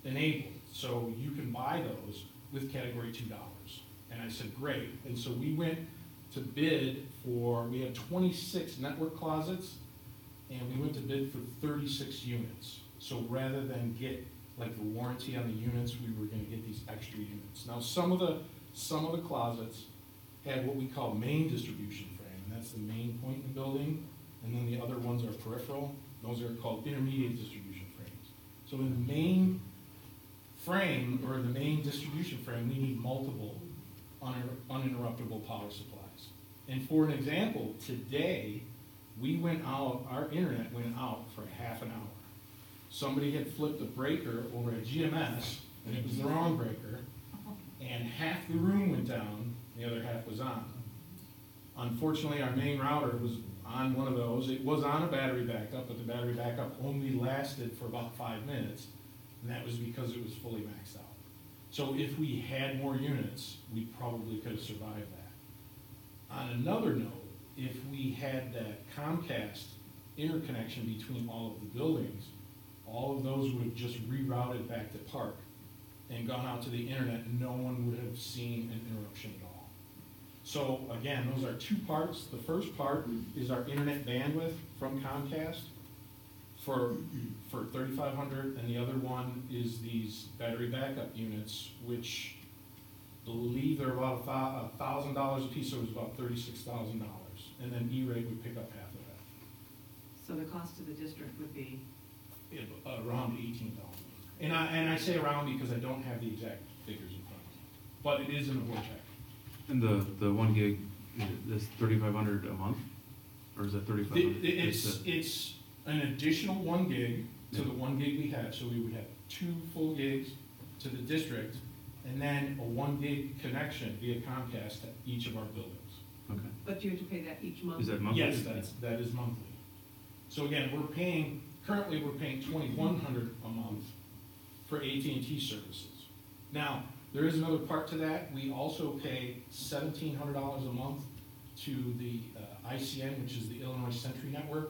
enabled, so you can buy those with Category 2 dollars. And I said, great. And so we went to bid for, we had 26 network closets, and we went to bid for 36 units. So rather than get like the warranty on the units, we were going to get these extra units. Now some of the closets had what we call main distribution frame, and that's the main point in the building, and then the other ones are peripheral. Those are called intermediate distribution frames. So in the main frame, or the main distribution frame, we need multiple uninterruptible power supplies. And for an example, today, our internet went out for half an hour. Somebody had flipped a breaker over at GMS, and it was the wrong breaker, and half the room went down, the other half was on. Unfortunately, our main router was on one of those. It was on a battery backup, but the battery backup only lasted for about 5 minutes, and that was because it was fully maxed out. So if we had more units, we probably could have survived that. On another note, if we had that Comcast interconnection between all of the buildings, all of those would have just rerouted back to Park and gone out to the internet, and no one would have seen an interruption at all. So again, those are 2 parts. The first part is our internet bandwidth from Comcast for $3,500, and the other one is these battery backup units, which I believe they're about $1,000 a piece, so it was about $36,000. And then E-rate would pick up half of that. So the cost to the district would be? Around $18,000. And I say around because I don't have the exact figures in front of me, but it is in the board check. And the 1 gig this 3,500 a month? Or is that 3,500? It's an additional 1 gig to the 1 gig we have, so we would have 2 full gigs to the district, and then a 1 gig connection via Comcast to each of our buildings. Okay. But you have to pay that each month? Is that monthly? Yes, that is monthly. So again, currently we're paying $2,100 a month for AT&T services. Now, there is another part to that. We also pay $1,700 a month to the ICN, which is the Illinois Century Network.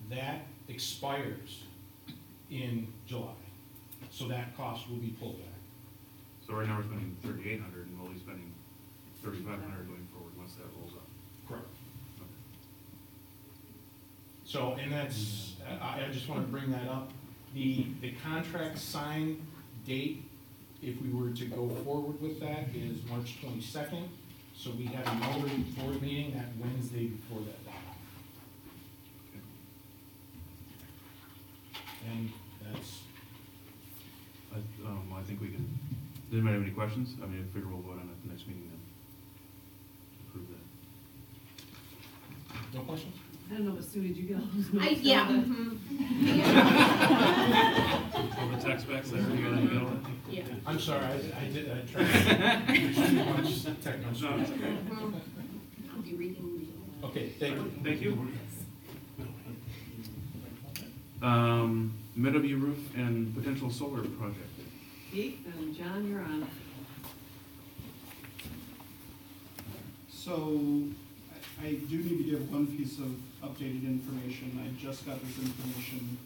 That expires in July. So that cost will be pulled back. So right now we're spending 3,800 and we'll be spending 3,500 going forward once that rolls up. Correct. So, and that's, I just want to bring that up. The contract sign date, if we were to go forward with that, is March 22nd. So we have another board meeting that Wednesday before that. And that's, I think we can, does anybody have any questions? I mean, I figure we'll vote on it at the next meeting then. Approve that. no questions? I don't know, but Sue, did you get all those notes? Yeah. All the tax backs, I heard you got all that? Yeah. I'm sorry, I tried. There's too much technology. No, it's okay. I'll be reading. Okay, thank you. Thank you. Meadowview roof and potential solar project. Keith and John, you're on. So, I do need to give one piece of updated information. I just got this information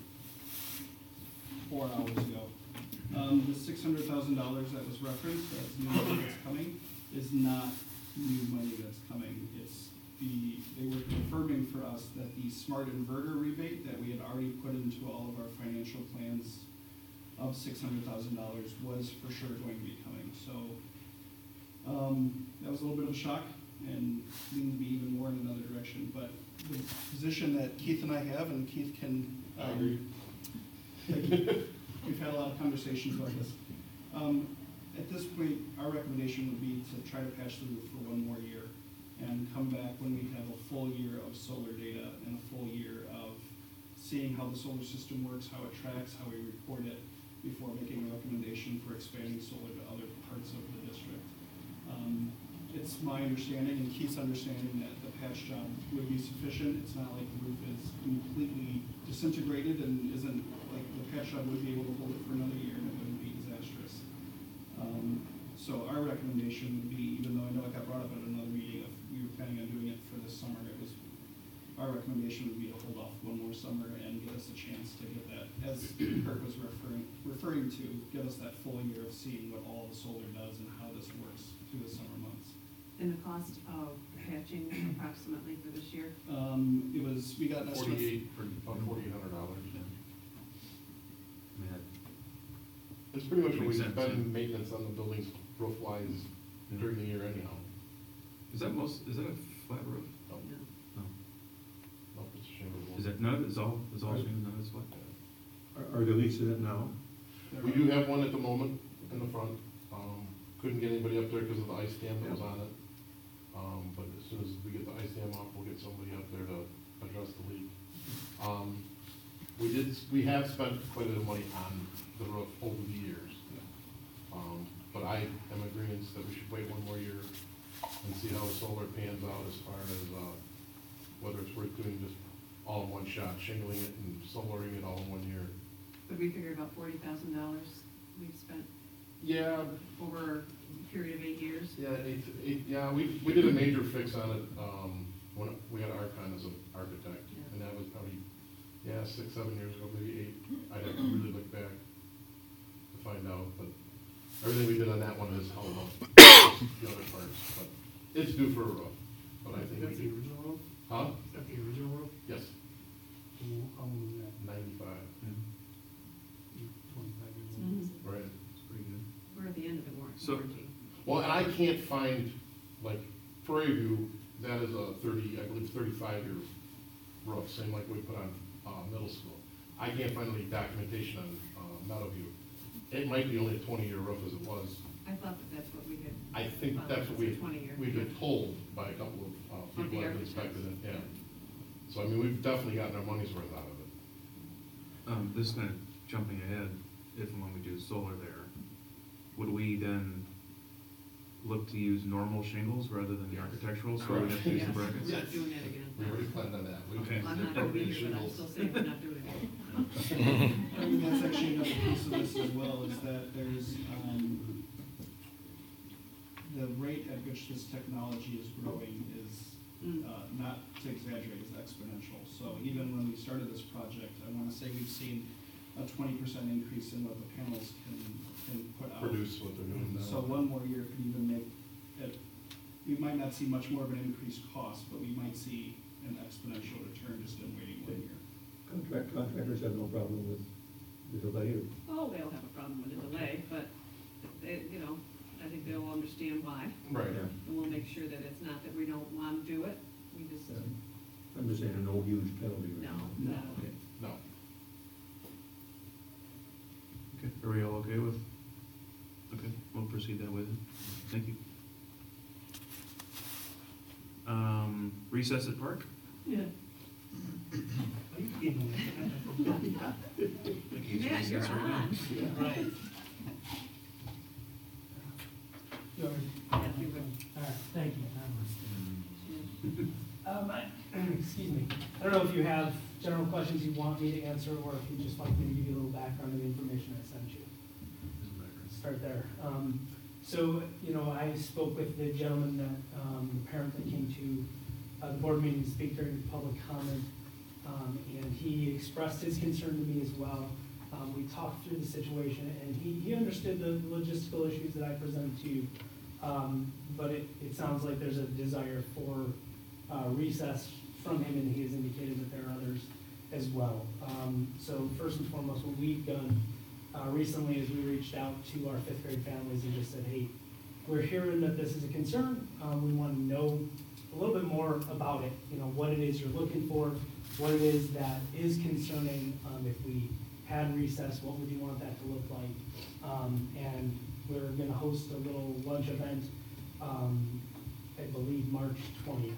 4 hours ago. The $600,000 that was referenced as new money that's coming is not new money that's coming. They were confirming for us that the smart inverter rebate that we had already put into all of our financial plans of $600,000 was for sure going to be coming. So that was a little bit of a shock and leaned me even more in another direction. But the position that Keith and I have, and Keith can, we've had a lot of conversations about this. At this point, our recommendation would be to try to patch the roof for 1 more year and come back when we have a full year of solar data and a full year of seeing how the solar system works, how it tracks, how we report it, before making a recommendation for expanding solar to other parts of the district. It's my understanding and Keith's understanding that the patch job would be sufficient. It's not like the roof is completely disintegrated and isn't, like the patch job would be able to hold it for another year and it wouldn't be disastrous. So our recommendation would be, even though I know it got brought up at another meeting, if we were planning on doing it for this summer, our recommendation would be to hold off 1 more summer and give us a chance to get that, as Kurt was referring to, give us that full year of seeing what all the solar does and how this works through the summer months. And the cost of patching approximately for this year? We got an estimate. About $4,800. I mean, It's pretty much what we Makes sense, spend yeah. maintenance on the buildings roof-wise during the year anyhow. is that a flat roof? No, No. no, it's a shingle roof. Is that, none of it is all shingles, none of it's flat? Are they leasing it now? We do have one at the moment in the front. Couldn't get anybody up there because of the ice dam that was on it. But as soon as we get the ice dam off, we'll get somebody up there to address the leak. We have spent quite a bit of money on the roof over the years. But I am agreeing that we should wait 1 more year and see how the solar pans out as far as whether it's worth doing just all in one shot, shingling it and solaring it all in 1 year. But we figure about $40,000 we've spent Yeah, over a period of 8 years. yeah, we did a major fix on it, when we had Archon as an architect, Yeah. and that was probably, 6, 7 years ago, maybe 8. I'd have to really look back to find out, but everything we did on that one is held up, the other parts, but it's due for a roof, but I think. That's the original roof? Huh? Is that the original roof? Yes, How long was that? 95, 25 years old? Mhm. right. It's pretty good. We're at the end of the warranty. So- Well, and I can't find, like, Prairie View, that is a 35-year roof, same like we put on middle school. I can't find any documentation on Meadowview. It might be only a 20-year roof as it was. I I thought that that's what we had. I think found. that's what It's a 20-year. we've been told by a couple of From people the that have architects. inspected it, yeah. So I mean, we've definitely gotten our money's worth out of it. This is kind of jumping ahead, if and when we do solar there, would we then look to use normal shingles rather than the architectural, so we have to use the Yes, brackets? we're not doing that again. We already planned on that. We- Okay. I'm not gonna be here, but I'm still saying we're not doing it. I mean, that's actually another piece of this as well, is that there's, the rate at which this technology is growing is, not to exaggerate, is exponential. So even when we started this project, I wanna say we've seen a 20% increase in what the panels can put out. Produce what they're doing now. So one more year could even make it, we might not see much more of an increased cost, but we might see an exponential return just in waiting 1 year. Contractors have no problem with the delay or Oh, they'll have a problem with the delay, but they, you know, I think they'll understand why. Right. Yeah. And we'll make sure that it's not that we don't want to do it, we just, I'm just saying, no huge penalty. no, No. no. No. Okay, are we all okay with? Okay, we'll proceed that way then. Thank you. Recess at park? Yeah. Like he's Yeah, you're recess right now. on. Right. You already- Yeah, you would. All right, thank you. Excuse me. I don't know if you have general questions you want me to answer, or if you'd just like me to give you a little background of the information I sent you. Start there. So, you know, I spoke with the gentleman that, the parent that came to the board meeting to speak during the public comment, and he expressed his concern to me as well. We talked through the situation, and he understood the logistical issues that I presented to you. But it sounds like there's a desire for recess from him, and he has indicated that there are others as well. So first and foremost, what we've done recently is we reached out to our fifth grade families and just said, hey, we're hearing that this is a concern. We want to know a little bit more about it, you know, what it is you're looking for, what it is that is concerning. If we had recess, what would you want that to look like? And we're gonna host a little lunch event, I believe March 20th.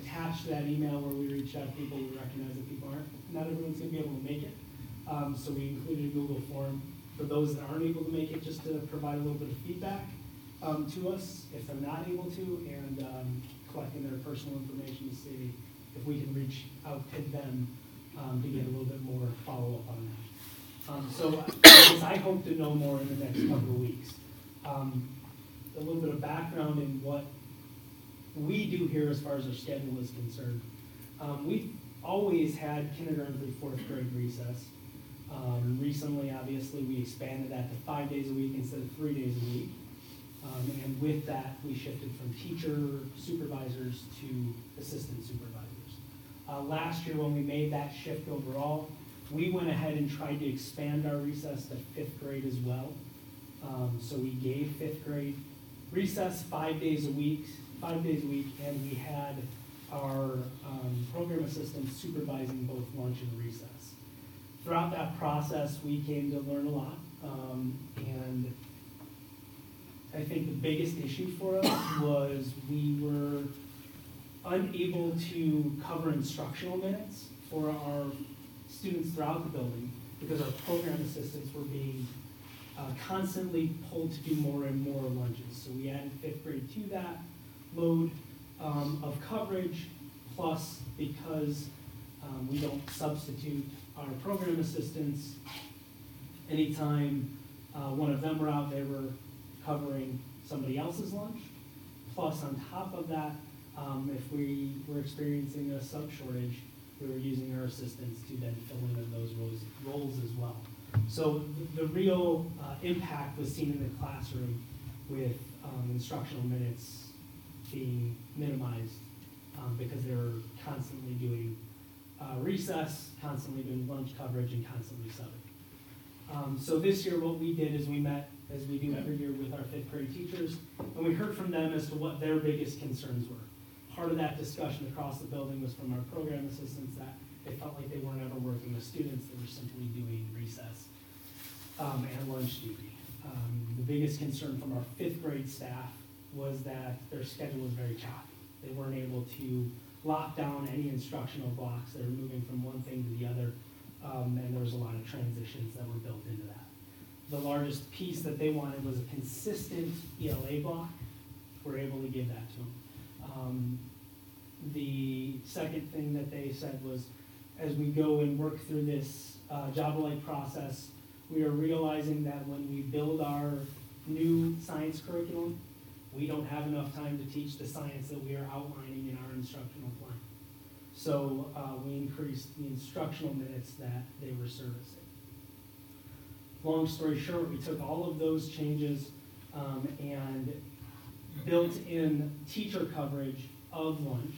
Attached to that email where we reached out to people, we recognize that not everyone's gonna be able to make it. So we included a Google form for those that aren't able to make it, just to provide a little bit of feedback to us if they're not able to, and collecting their personal information to see if we can reach out to them to get a little bit more follow-up on that. So I hope to know more in the next couple of weeks. A little bit of background in what we do here as far as our schedule is concerned. We've always had kindergarten through fourth grade recess. Recently, obviously, we expanded that to 5 days a week instead of 3 days a week. And with that, we shifted from teacher supervisors to assistant supervisors. Last year, when we made that shift overall, we went ahead and tried to expand our recess to fifth grade as well. So we gave fifth grade recess 5 days a week, and we had our program assistants supervising both lunch and recess. Throughout that process, we came to learn a lot, and I think the biggest issue for us was we were unable to cover instructional minutes for our students throughout the building because our program assistants were being constantly pulled to do more and more lunches. So we added fifth grade to that load of coverage, plus because we don't substitute our program assistants, anytime one of them were out, they were covering somebody else's lunch. Plus, on top of that, if we were experiencing a sub shortage, we were using our assistants to then fill in those roles as well. So the real impact was seen in the classroom with instructional minutes being minimized because they were constantly doing recess, constantly doing lunch coverage, and constantly subbing. So this year what we did is we met, as we do every year, with our fifth grade teachers, and we heard from them as to what their biggest concerns were. Part of that discussion across the building was from our program assistants that they felt like they weren't ever working with students, they were simply doing recess and lunch duty. The biggest concern from our fifth grade staff was that their schedule was very choppy. They weren't able to lock down any instructional blocks. They were moving from one thing to the other, and there was a lot of transitions that were built into that. The largest piece that they wanted was a consistent ELA block. We're able to give that to them. The second thing that they said was, as we go and work through this job-alike process, we are realizing that when we build our new science curriculum, we don't have enough time to teach the science that we are outlining in our instructional plan. So we increased the instructional minutes that they were servicing. Long story short, we took all of those changes and built in teacher coverage of lunch,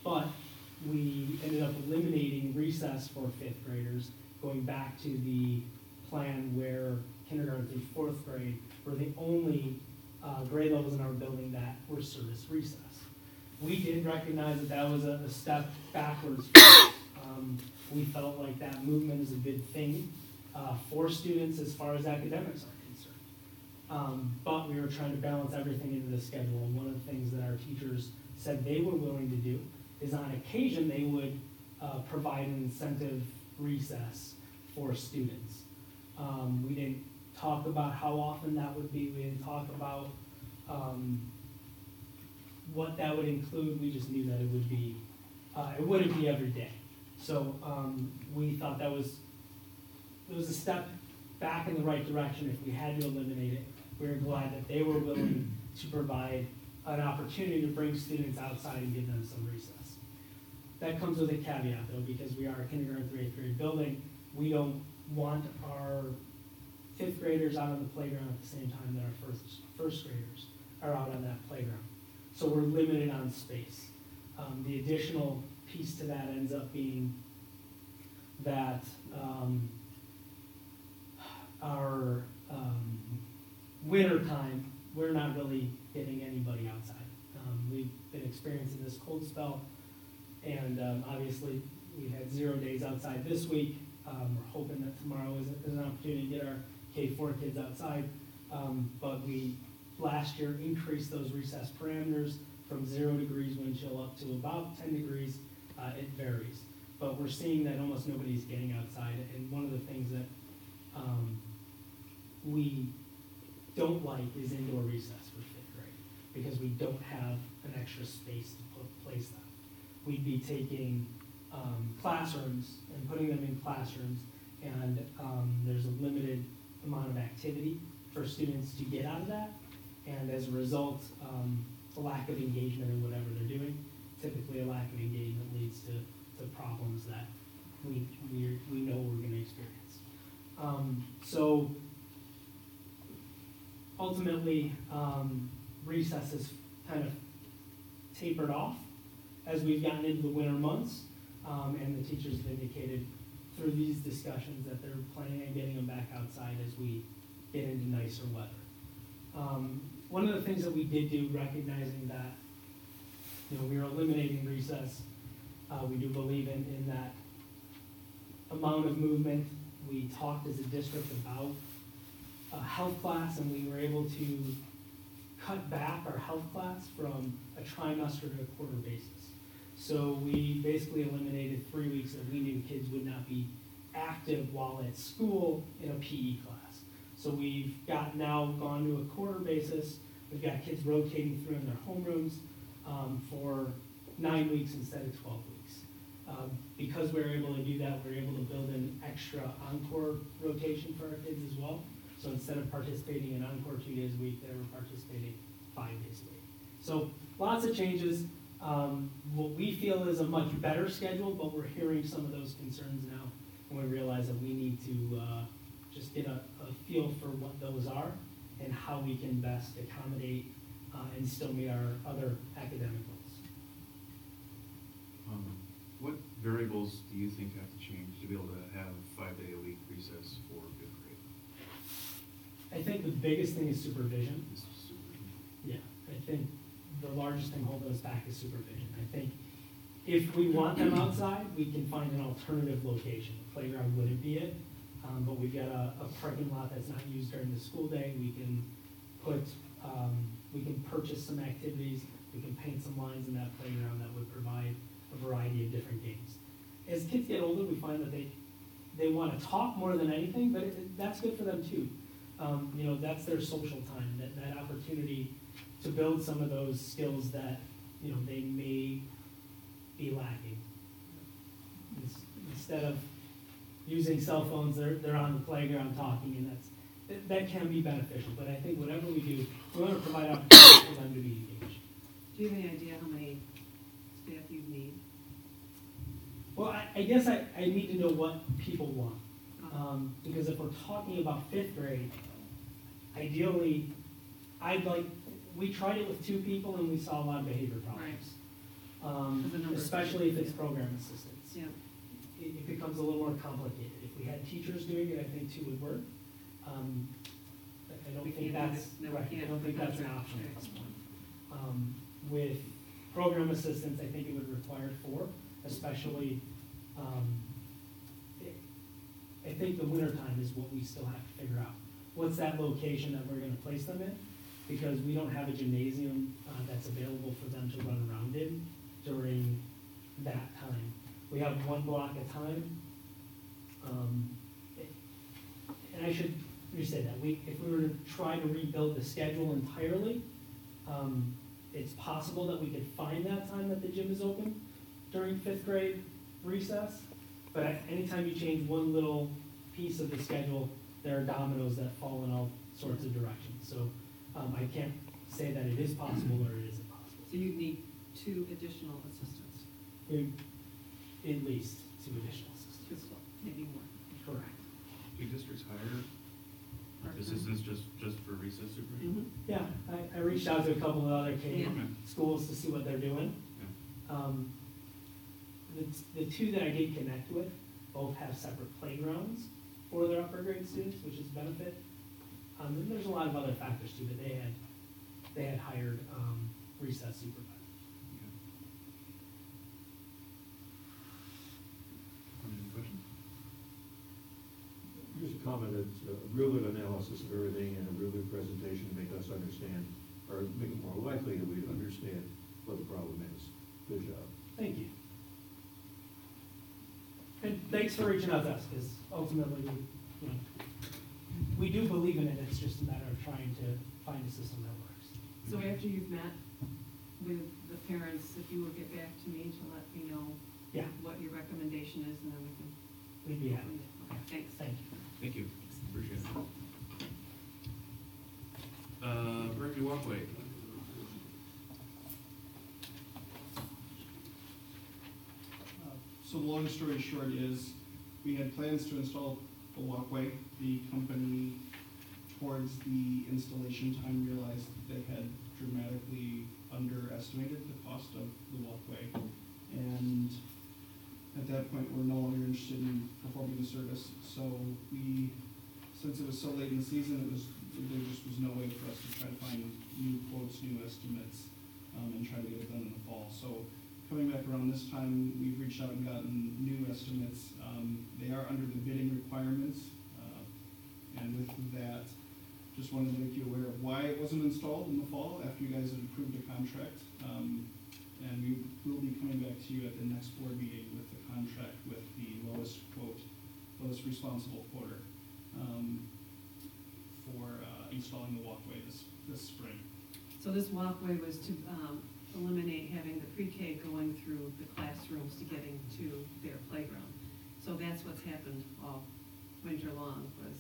but we ended up eliminating recess for fifth graders, going back to the plan where kindergarten through fourth grade were the only grade levels in our building that were service recess. We did recognize that that was a step backwards. We felt like that movement is a good thing for students as far as academics are concerned. But we were trying to balance everything into the schedule, and one of the things that our teachers said they were willing to do is on occasion they would provide an incentive recess for students. We didn't talk about how often that would be. We didn't talk about what that would include. We just knew that it would be, it wouldn't be every day. So we thought it was a step back in the right direction if we had to eliminate it. We were glad that they were willing to provide an opportunity to bring students outside and give them some recess. That comes with a caveat though, because we are a kindergarten through eighth grade building. We don't want our fifth graders out on the playground at the same time that our first graders are out on that playground. So we're limited on space. The additional piece to that ends up being that our winter time, we're not really getting anybody outside. We've been experiencing this cold spell, and obviously we had 0 days outside this week. We're hoping that tomorrow is an opportunity to get our K-4 kids outside, but we last year increased those recess parameters from 0 degrees wind chill up to about 10 degrees. It varies, but we're seeing that almost nobody's getting outside, and one of the things that we don't like is indoor recess for fifth grade, because we don't have an extra space to place them. We'd be taking classrooms and putting them in classrooms, and there's a limited amount of activity for students to get out of that, and as a result, a lack of engagement in whatever they're doing. Typically, a lack of engagement leads to problems that we know we're going to experience. So ultimately, recess has kind of tapered off as we've gotten into the winter months, and the teachers have indicated through these discussions that they're planning on getting them back outside as we get into nicer weather. One of the things that we did do, recognizing that we are eliminating recess, we do believe in that amount of movement. We talked as a district about a health class, and we were able to cut back our health class from a trimester to a quarter basis. So we basically eliminated 3 weeks that we knew kids would not be active while at school in a PE class. So we've now gone to a quarter basis. We've got kids rotating through in their homerooms for 9 weeks instead of 12 weeks. Because we were able to do that, we were able to build in extra encore rotation for our kids as well. So instead of participating in encore 2 days a week, they were participating 5 days a week. So lots of changes. What we feel is a much better schedule, but we're hearing some of those concerns now, and we realize that we need to just get a feel for what those are and how we can best accommodate and still meet our other academic goals. What variables do you think have to change to be able to have 5-day-a-week recess for fifth grade? I think the biggest thing is supervision. This is supervision. Yeah, I think the largest thing holding us back is supervision. I think if we want them outside, we can find an alternative location. The playground wouldn't be it. but we've got a parking lot that's not used during the school day. We can put, we can purchase some activities, we can paint some lines in that playground that would provide a variety of different games. As kids get older, we find that they want to talk more than anything, but that's good for them too. You know, that's their social time, that opportunity to build some of those skills that, you know, they may be lacking. Instead of using cell phones, they're on the playground talking, and that can be beneficial. But I think whatever we do, we want to provide opportunities for them to be engaged. Do you have any idea how many staff you need? Well, I guess I need to know what people want. Because if we're talking about 5th grade, ideally, we tried it with 2 people and we saw a lot of behavior problems. Because the number of Especially if people, it's program assistants. Yeah. It becomes a little more complicated. If we had teachers doing it, I think 2 would work. I don't We think can't do that's, it. No, we right, I can't. don't think that's an option at this point. With program assistants, I think it would require 4, especially, I think the winter time is what we still have to figure out. What's that location that we're gonna place them in? Because we don't have a gymnasium that's available for them to run around in during that time. We have 1 block at a time. And I should say that, if we were to try to rebuild the schedule entirely, it's possible that we could find that time that the gym is open during 5th grade recess. But anytime you change 1 little piece of the schedule, there are dominoes that fall in all sorts of directions. So I can't say that it is possible or it isn't possible. so you'd need 2 additional assistants, At least 2 additional assistants. maybe more. Correct. Do districts hire Part-time. assistants just for recess supervision? Mhm. Yeah, I reached out to a couple of other K Yeah. schools to see what they're doing. The 2 that I did connect with both have separate playgrounds for their upper grade students, which is a benefit. And there's a lot of other factors too, but they had hired recess supervisors. Any questions? Just a comment, it's a real good analysis of everything and a real good presentation to make us understand, or make it more likely that we understand what the problem is. Good job. Thank you. And thanks for reaching out to us, because ultimately, we do believe in it, it's just a matter of trying to find a system that works. So after you've met with the parents, if you will get back to me to let me know Yeah, what your recommendation is, and then we can. we'd be happy. Okay, thanks. Thank you. Thank you, appreciate it. Berkeley Walkway. So the long story short is, we had plans to install a walkway. The company, towards the installation time, realized that they had dramatically underestimated the cost of the walkway. And at that point, we're no longer interested in performing the service. So we, since it was so late in the season, there just was no way for us to try to find new quotes, new estimates, and try to get it done in the fall. So coming back around this time, we've reached out and gotten new estimates. They are under the bidding requirements, and with that, just wanted to make you aware of why it wasn't installed in the fall after you guys had approved the contract. And we will be coming back to you at the next board meeting with the contract with the lowest quote, lowest responsible quoter, for installing the walkway this spring. So this walkway was to eliminate having the pre-K going through the classrooms to getting to their playground. So that's what's happened all winter long, was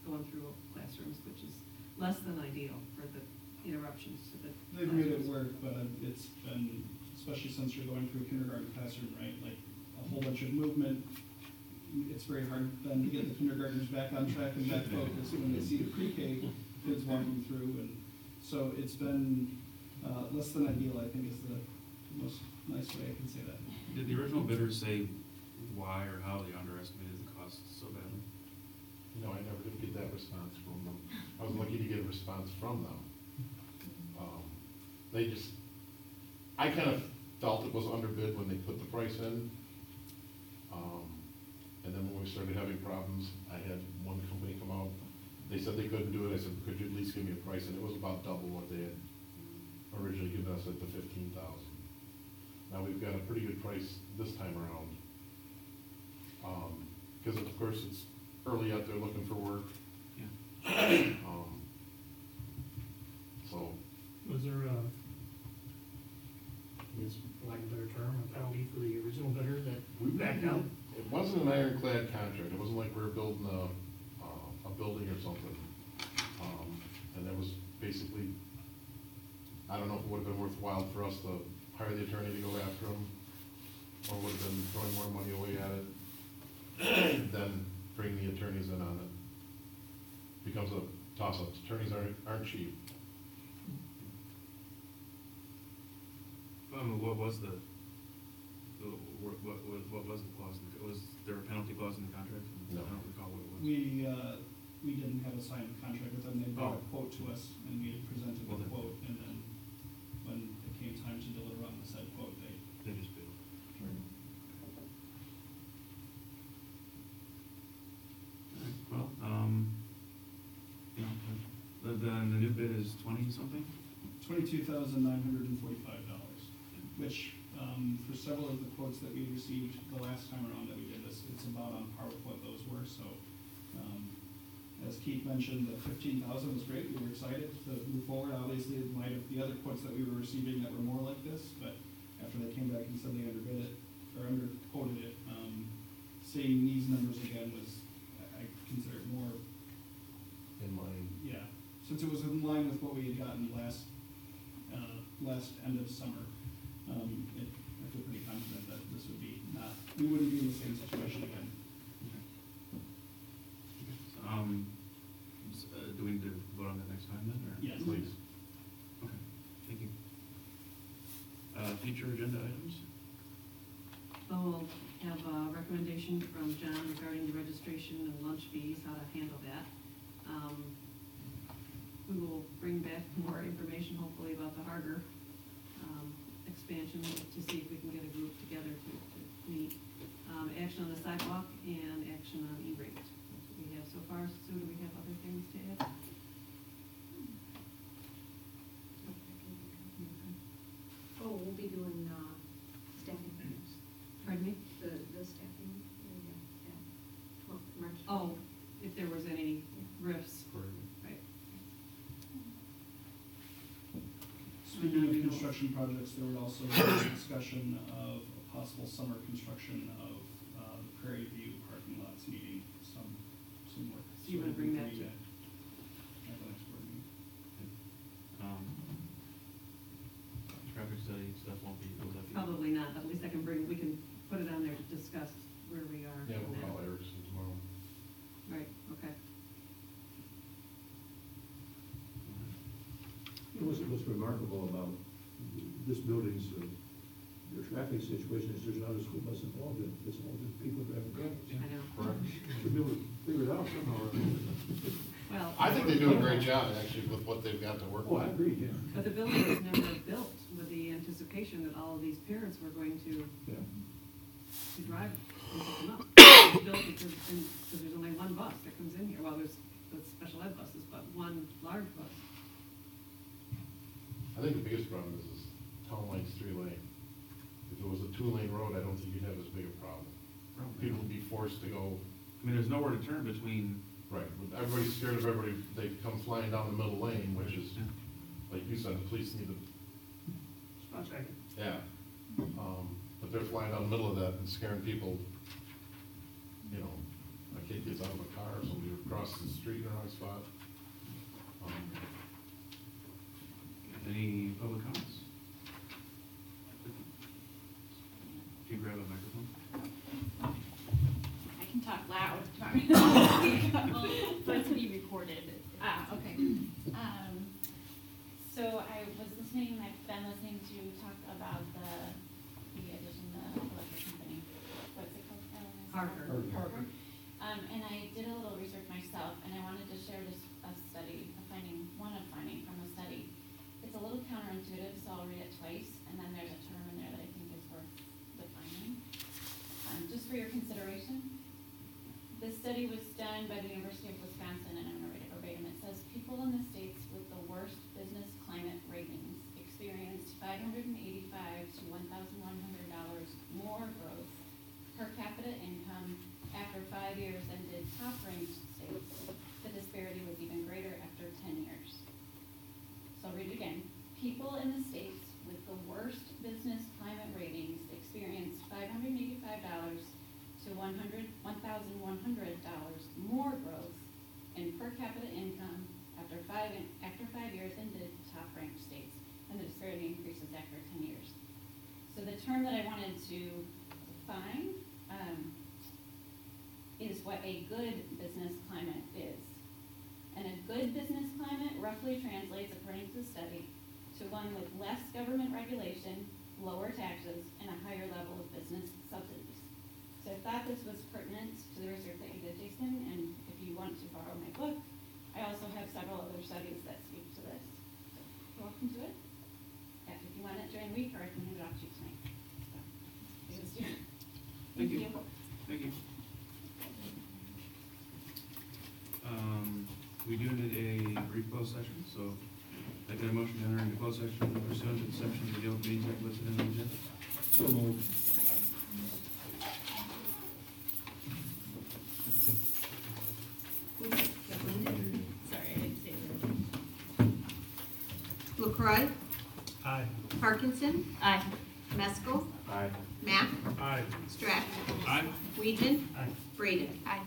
going through classrooms, which is less than ideal for the interruptions to the They've made it classrooms. work, but it's been, especially since you're going through a kindergarten classroom, right, like a whole bunch of movement. It's very hard then to get the kindergartners back on track and back focused when they see the pre-K kids walking through. And so it's been less than ideal, I think, is the most nice way I can say that. Did the original bidders say why or how they underestimated the cost so badly? No, I never did get that response from them. I was lucky to get a response from them. I kind of felt it was underbid when they put the price in. And then when we started having problems, I had one company come out. They said they couldn't do it. I said, could you at least give me a price? And it was about double what they had originally given us at the 15,000. Now we've got a pretty good price this time around. Because of course it's early out there looking for work. Yeah. So, Was there a, I guess, for lack of a better term, a penalty for the original bidder that backed out? it wasn't an ironclad contract. It wasn't like we were building a building or something. And that was basically, I don't know if it would have been worthwhile for us to hire the attorney to go after him, or would have been throwing more money away at it than bring the attorneys in on it. Becomes a toss-up. Attorneys aren't cheap. What was the what was the clause? Was there a penalty clause in the contract? No. I don't recall what it was. We didn't have a signed contract with them. They brought a quote to us, and we had presented Well, the then- quote, and then when it came time to deliver on the said quote, they. They just bid. Well, you know, the new bid is 20 something? $22,945, which, for several of the quotes that we received the last time around that we did this, it's about on par with what those were, so, as Keith mentioned, the 15,000 was great, we were excited to move forward, obviously, in light of the other quotes that we were receiving that were more like this, but after they came back and said they underbid it, or underquoted it, seeing these numbers again was, I consider it more, In line. yeah, since it was in line with what we had gotten last end of summer, I feel pretty confident that this would be not, we wouldn't be in the same situation again. Do we need to vote on that next time then, or? Yes. Please. Okay, thank you. Future agenda items? So we'll have a recommendation from John regarding the registration and lunch fees, how to handle that. We will bring back more information hopefully about the Harger expansion to see if we can get a group together to meet. Action on the sidewalk and action on E-rate. That's what we have so far. Sue, do we have other things to add? Oh, we'll be doing, staffing figures. Pardon me? The staffing, yeah, 12th March. Oh, if there was any rifts, right. Speaking of construction projects, there would also be a discussion of a possible summer construction of the Prairie View parking lots needing some work. So you wanna bring that to- At the next board meeting. Traffic study stuff won't be, will that be? Probably not, but at least we can put it on there to discuss where we are. Yeah, on we'll that. call Erickson tomorrow. Right, okay. What's remarkable about this building's, the traffic situation is there's not a school bus involved in it. It's all just people driving cars. I know. Correct. Should be able to figure it out somehow. Well. I think they do a great job actually with what they've got to work Oh, with. I agree, yeah. But the building was never built with the anticipation that all of these parents were going to Yeah. drive and pick them up. It was built because there's only one bus that comes in here. Well, there's the special ed buses, but one large bus. I think the biggest problem is town line's 3-lane. If it was a 2-lane road, I don't think you'd have as big a problem. People would be forced to go. I mean, there's nowhere to turn between. Right, but everybody's scared of everybody, they come flying down the middle lane, which is, like you said, the police need to, Spot checking. yeah. But they're flying down the middle of that and scaring people, you know, a kid gets out of a car or somebody across the street in the wrong spot. Any public comments? If you grab a microphone. I can talk loud, but it's to be recorded. Okay. So I was listening, I've been listening to you talk about the addition, the electric company. What's it called? Harker. And I did a little research myself, and I wanted to share just a finding from a study. It's a little counterintuitive, so I'll read it twice, and then there's a term in there that I think is worth defining. Just for your consideration, study was done by the University of Wisconsin, and I'm gonna read it verbatim. It says, people in the states with the worst business climate ratings experienced $585 to $1,100 more growth per capita income after 5 years than did top-ranked states. The disparity was even greater after 10 years. So I'll read it again. People in the states with the worst business climate ratings experienced $585 to $1,100 more growth in per capita income after 5 years than did top-ranked states, and the disparity increases after 10 years. So the term that I wanted to define is what a good business climate is. And a good business climate roughly translates, according to the study, to one with less government regulation, lower taxes, and a higher level of business subsidies. So I thought this was pertinent to the research that you did, Jason, and if you want to borrow my book, I also have several other studies that speak to this. So you're welcome to it. Yeah, if you want it during the week, or I can hand it off to you tonight. So, Thank you. Thank you. We do need a brief closed session, so I get a motion to enter into closed session pursuant to the sections of the Open Meetings Act listed in the agenda. So moved. Sorry, I didn't say that. LaCroy, Aye. Parkinson, Aye. Meskel, Aye. Mack, Aye. Strack, Aye. Weedman, Aye. Braden. Aye.